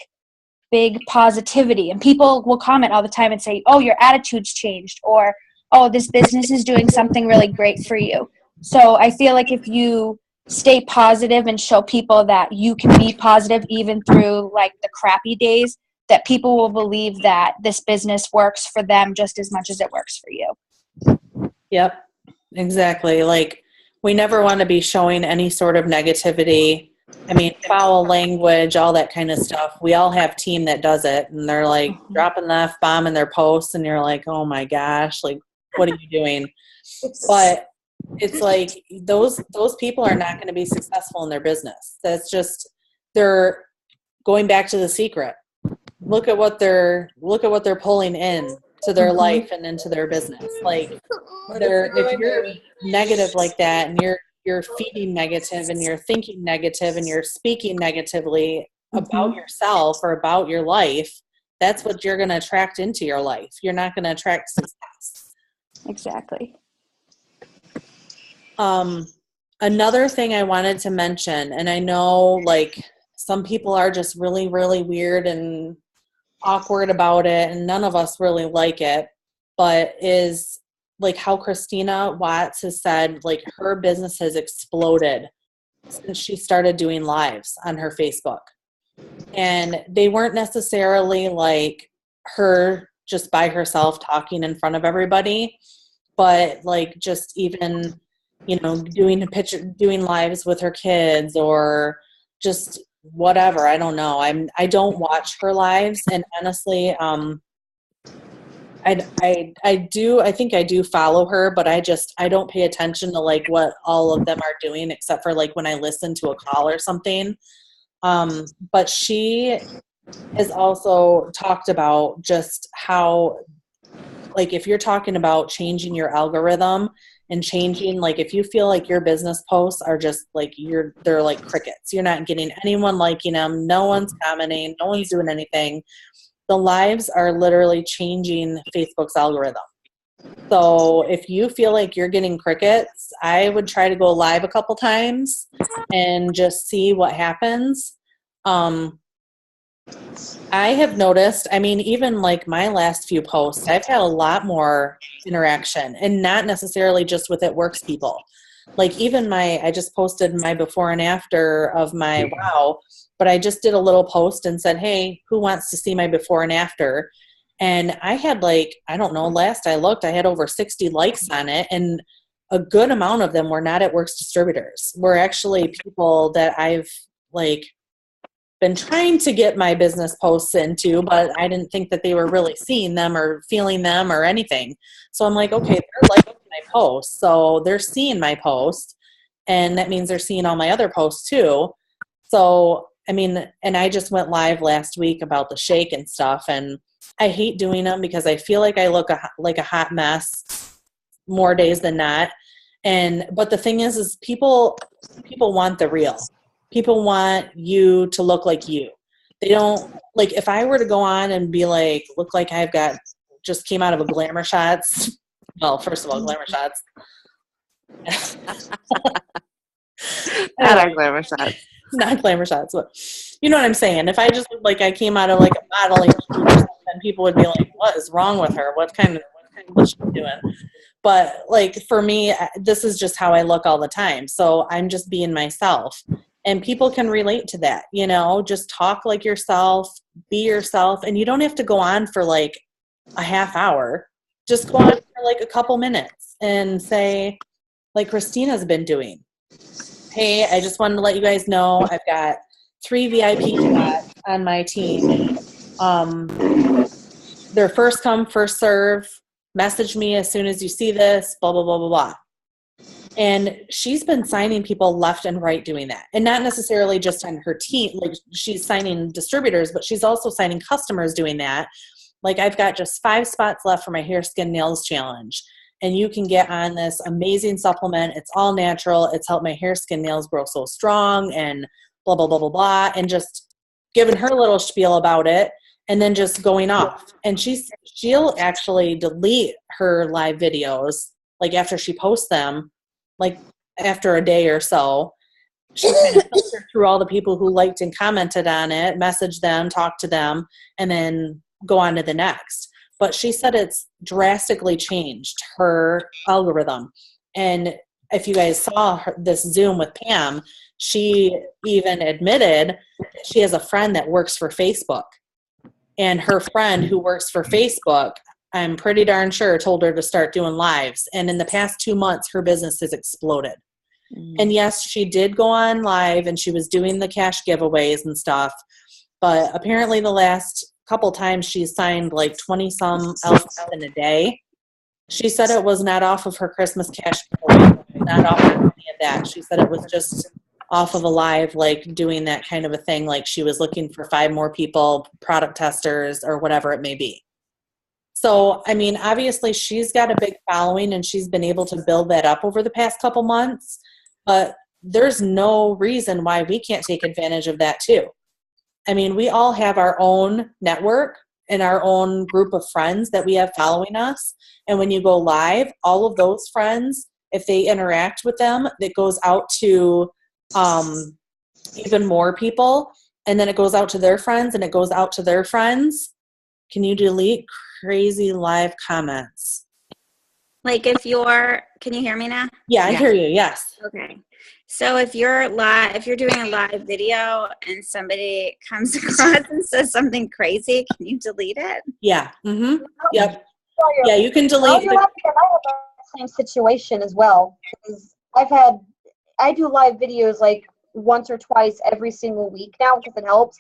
big positivity, and people will comment all the time and say, oh, your attitude's changed, or, oh, this business is doing something really great for you. So I feel like if you stay positive and show people that you can be positive even through like the crappy days, that people will believe that this business works for them just as much as it works for you. Yep, exactly. Like, we never want to be showing any sort of negativity I mean, foul language, all that kind of stuff. We all have team that does it, and they're like dropping the F-bomb in their posts, and you're like, oh my gosh, like, what are you doing? But it's like those people are not going to be successful in their business. That's just, they're going back to the secret. Look at what they're pulling in to their life and into their business. Like, if you're negative like that, and you're feeding negative, and you're thinking negative, and you're speaking negatively about yourself or about your life, that's what you're going to attract into your life. You're not going to attract success. Exactly. Another thing I wanted to mention, and I know like some people are just really, really weird and awkward about it, and none of us really like it, but is like how Christina Watts has said, like, her business has exploded since she started doing lives on her Facebook. And they weren't necessarily like her just by herself talking in front of everybody, but like just even, you know, doing lives with her kids, or just whatever. I don't know. I don't watch her lives, and honestly, I think I do follow her, but I don't pay attention to like what all of them are doing, except for like when I listen to a call or something. But she has also talked about just how, like, if you're talking about changing your algorithm and changing, like, if you feel like your business posts are just like they're like crickets, you're not getting anyone liking them, no one's commenting, no one's doing anything. The lives are literally changing Facebook's algorithm. So if you feel like you're getting crickets, I would try to go live a couple times and just see what happens. I have noticed, I mean, even like my last few posts, I've had a lot more interaction, and not necessarily just with It Works people. Like even I just posted my before and after of my wow, but I just did a little post and said, hey, who wants to see my before and after? And I had like, I don't know, last I looked, I had over 60 likes on it, and a good amount of them were not It Works distributors. Were actually people that I've like been trying to get my business posts into, but I didn't think that they were really seeing them or feeling them or anything. So I'm like, okay, they're liking my posts, so they're seeing my post, and that means they're seeing all my other posts too. So, I mean, and I just went live last week about the shake and stuff, and I hate doing them because I feel like I look like a hot mess more days than not. But the thing is people want the real. People want you to look like you. They don't, like, if I were to go on and be like, look like just came out of a Glamour Shots. Well, first of all, Glamour Shots. Not our Glamour Shots. Not Glamour Shots, but you know what I'm saying. If I just looked like I came out of like a modeling shoot or something, people would be like, what is wrong with her? What's she doing? But like for me, this is just how I look all the time. So I'm just being myself. And people can relate to that, you know, just talk like yourself, be yourself. And you don't have to go on for like a half hour. Just go on for like a couple minutes and say, like Christina's been doing, hey, I just wanted to let you guys know I've got 3 VIP spots on my team. They're first come, first serve. Message me as soon as you see this, blah, blah, blah, blah, blah. And she's been signing people left and right doing that. And not necessarily just on her team. Like, she's signing distributors, but she's also signing customers doing that. Like, I've got just 5 spots left for my hair, skin, nails challenge. And you can get on this amazing supplement. It's all natural. It's helped my hair, skin, nails grow so strong, and blah, blah, blah, blah, blah. And just giving her little spiel about it, and then just going off. And she'll actually delete her live videos, like after she posts them, like after a day or so. She kind of filtered through all the people who liked and commented on it, message them, talk to them, and then go on to the next. But she said it's drastically changed her algorithm. And if you guys saw this Zoom with Pam, she even admitted that she has a friend that works for Facebook. And her friend who works for Facebook, I'm pretty darn sure, told her to start doing lives. And in the past 2 months, her business has exploded. And yes, she did go on live and she was doing the cash giveaways and stuff. But apparently the last couple times she's signed like 20 some else in a day. She said it was not off of her Christmas cash giveaway, not off of any of that. She said it was just off of a live, like doing that kind of a thing. Like she was looking for 5 more people, product testers or whatever it may be. So, I mean, obviously she's got a big following and she's been able to build that up over the past couple months, but there's no reason why we can't take advantage of that too. I mean, we all have our own network and our own group of friends that we have following us. And when you go live, all of those friends, if they interact with them, it goes out to even more people. And then it goes out to their friends and it goes out to their friends. Can you delete crazy live comments? Like can you hear me now? Yeah, I hear you. Yes. Okay. So if you're doing a live video and somebody comes across and says something crazy, can you delete it? Yeah. Mm-hmm. Yep. Yeah, you can delete. I have that same situation as well. I do live videos like once or twice every single week now because it helps.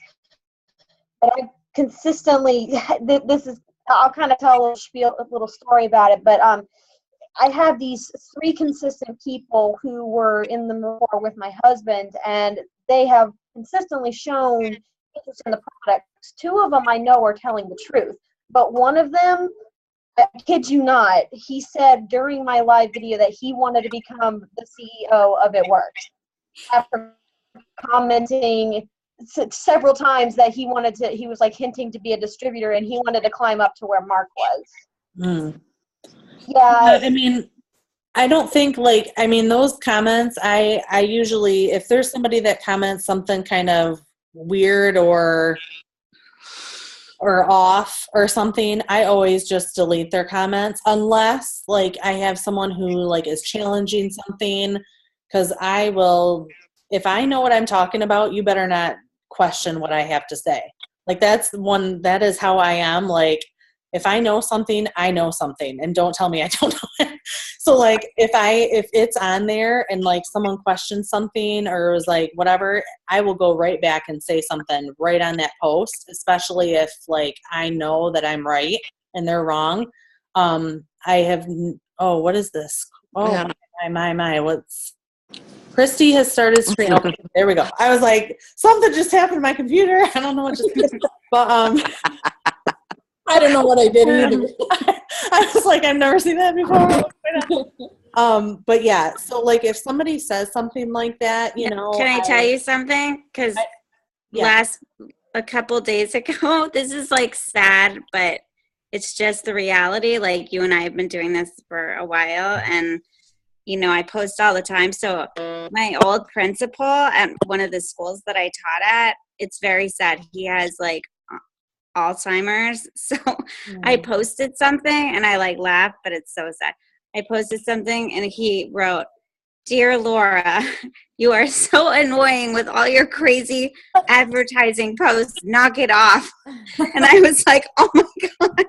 But I consistently, I'll kind of tell a little story about it, but I have these 3 consistent people who were in the rapport with my husband, and they have consistently shown interest in the products. 2 of them I know are telling the truth, but one of them, I kid you not, he said during my live video that he wanted to become the CEO of It Works after commenting several times that he was like hinting to be a distributor and he wanted to climb up to where Mark was. Mm. Yeah. I mean, I don't think those comments, I usually, if there's somebody that comments something kind of weird or off or something, I always just delete their comments unless like I have someone who like is challenging something, because I will, if I know what I'm talking about, you better not question what I have to say. Like that is how I am. Like if I know something, I know something, and don't tell me I don't know it. So like if it's on there and like someone questions something or was like whatever, I will go right back and say something right on that post, especially if like I know that I'm right and they're wrong. What is this? Oh yeah. my what's Christy has started screen. Okay, there we go. I was like, something just happened to my computer. I don't know what just happened. But I don't know what I did either. I was like, I've never seen that before. But yeah, so like if somebody says something like that, you know. Can I tell you something? Because a couple days ago, this is like sad, but it's just the reality. Like you and I have been doing this for a while, and you know, I post all the time. So my old principal at one of the schools that I taught at, it's very sad. He has like Alzheimer's. So I posted something and I like laughed, but it's so sad. I posted something and he wrote, "Dear Laura, you are so annoying with all your crazy advertising posts. Knock it off." And I was like, oh my God,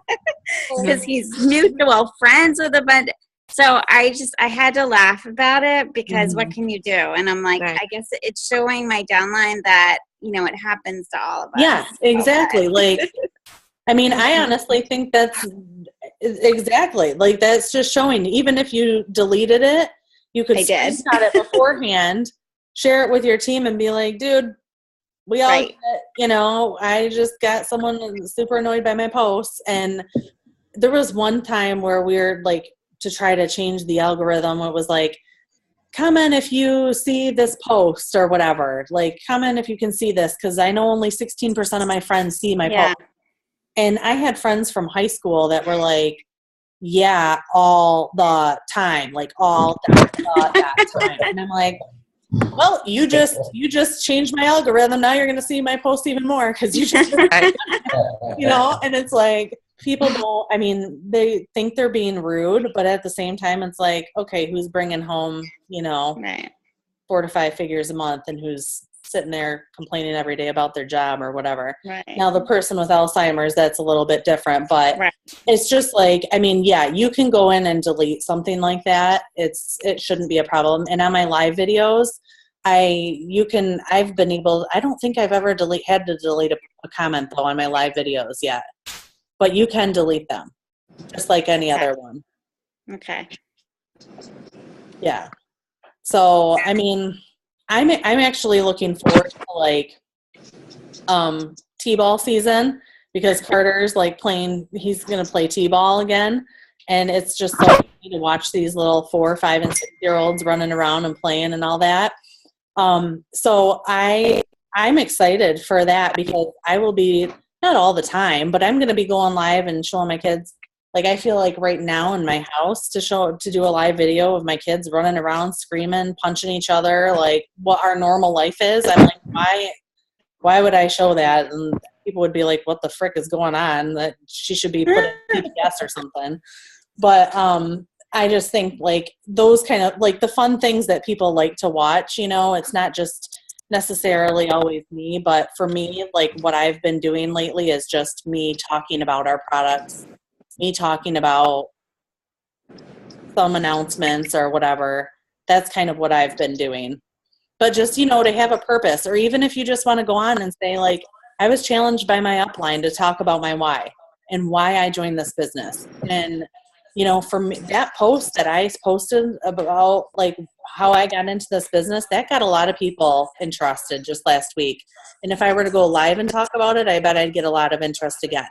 because he's mutual friends with a bunch. So I had to laugh about it because what can you do? And I'm like, I guess it's showing my downline that, you know, it happens to all of us. Yeah, exactly. Like, I mean, I honestly think that's exactly like, that's just showing, even if you deleted it, you could screenshot it beforehand, share it with your team and be like, dude, we all, you know, I just got someone super annoyed by my posts. And there was one time where we were like, to try to change the algorithm, it was like, comment if you see this post or whatever, like comment if you can see this, because I know only 16% of my friends see my post. And I had friends from high school that were like, yeah, all the time, like all the time. And I'm like, well, you just changed my algorithm. Now you're going to see my post even more because you just, you know, and it's like, people don't, I mean, they think they're being rude, but at the same time, it's like, okay, who's bringing home, you know, 4 to 5 figures a month and who's sitting there complaining every day about their job or whatever. Right. Now the person with Alzheimer's, that's a little bit different, but Right. it's just like, I mean, yeah, you can go in and delete something like that. It shouldn't be a problem. And on my live videos, I don't think I've ever had to delete a comment though on my live videos yet, but you can delete them just like any other one. Okay. Yeah. So, I mean, I'm actually looking forward to like T-ball season because Carter's like he's going to play T-ball again. And it's just so easy to watch these little 4, 5, and 6-year-olds running around and playing and all that. So I'm excited for that because I will be, not all the time, but I'm going to be going live and showing my kids. Like, I feel like right now in my house to do a live video of my kids running around, screaming, punching each other, like what our normal life is. I'm like, why would I show that? And people would be like, what the frick is going on? That she should be put in PBS or something. But, I just think like those kind of like the fun things that people like to watch, you know, it's not just necessarily always me, but for me, like what I've been doing lately is just me talking about our products, me talking about some announcements or whatever. That's kind of what I've been doing. But just, you know, to have a purpose, or even if you just want to go on and say like, I was challenged by my upline to talk about my why and why I joined this business. And you know, for me, that post that I posted about like how I got into this business, that got a lot of people interested just last week. And if I were to go live and talk about it, I bet I'd get a lot of interest again.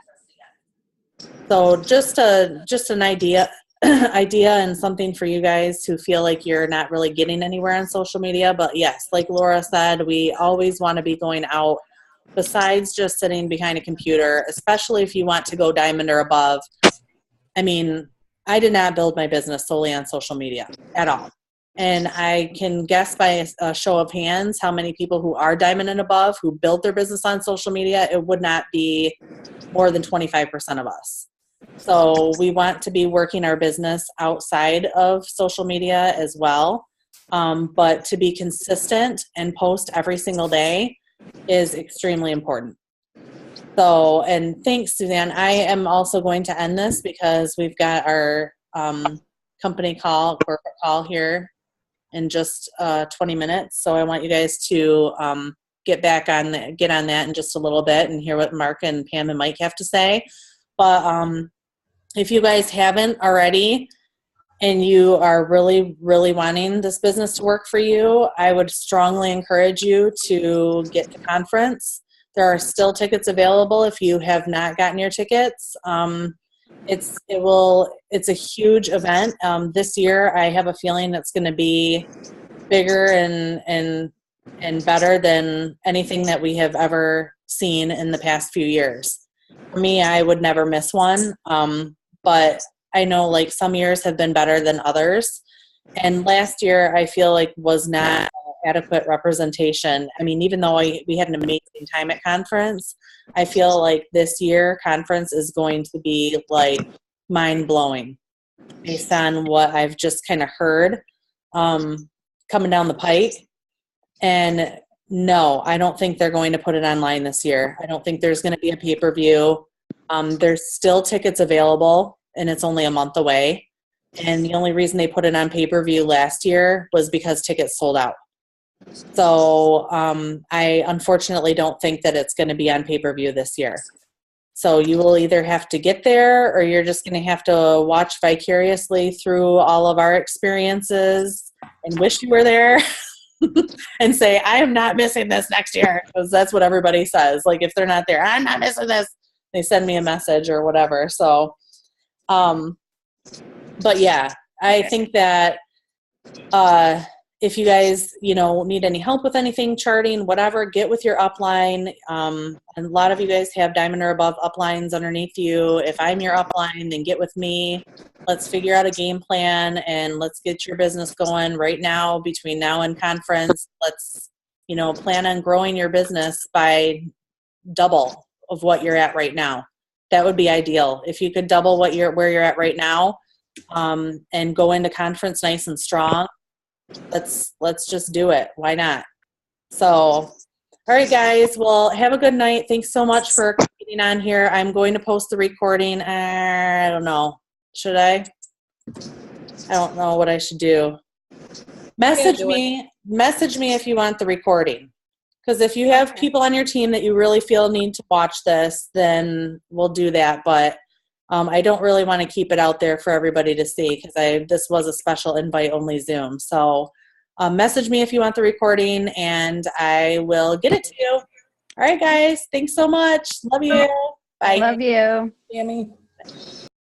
So just an idea and something for you guys who feel like you're not really getting anywhere on social media. But yes, like Laura said, we always want to be going out besides just sitting behind a computer, especially if you want to go diamond or above. I mean, I did not build my business solely on social media at all. And I can guess by a show of hands how many people who are diamond and above who built their business on social media. It would not be more than 25% of us. So we want to be working our business outside of social media as well. But to be consistent and post every single day is extremely important. So, and thanks, Suzanne. I am also going to end this because we've got our corporate call here in just 20 minutes. So I want you guys to get on that in just a little bit and hear what Mark and Pam and Mike have to say. But if you guys haven't already and you are really, really wanting this business to work for you, I would strongly encourage you to get to conference. There are still tickets available if you have not gotten your tickets. It's a huge event. This year, I have a feeling it's going to be bigger and better than anything that we have ever seen in the past few years. For me, I would never miss one. But I know like some years have been better than others. And last year, I feel like was not adequate representation. I mean, even though we had an amazing time at conference, I feel like this year conference is going to be like mind-blowing based on what I've just kind of heard coming down the pike. And no, I don't think they're going to put it online this year. I don't think there's going to be a pay-per-view. There's still tickets available, and it's only a month away. And the only reason they put it on pay-per-view last year was because tickets sold out. So I unfortunately don't think that it's going to be on pay-per-view this year. So you will either have to get there or you're just going to have to watch vicariously through all of our experiences and wish you were there and say, I am not missing this next year. Because that's what everybody says. Like if they're not there, I'm not missing this. They send me a message or whatever. So, but yeah, I think that if you guys, need any help with anything, charting, whatever, get with your upline. And a lot of you guys have diamond or above uplines underneath you. If I'm your upline, then get with me. Let's figure out a game plan and let's get your business going right now between now and conference. Let's, plan on growing your business by double of what you're at right now. That would be ideal. If you could double where you're at right now and go into conference nice and strong, let's just do it. Why not? So All right, guys. Well, have a good night. Thanks so much for getting on here. I'm going to post the recording. I don't know. Should I? I don't know what I should do. Message me if you want the recording. Because if you have people on your team that you really feel need to watch this, then we'll do that. But I don't really want to keep it out there for everybody to see because this was a special invite-only Zoom. So message me if you want the recording, and I will get it to you. All right, guys. Thanks so much. Love you. Bye. Love you. Tammy.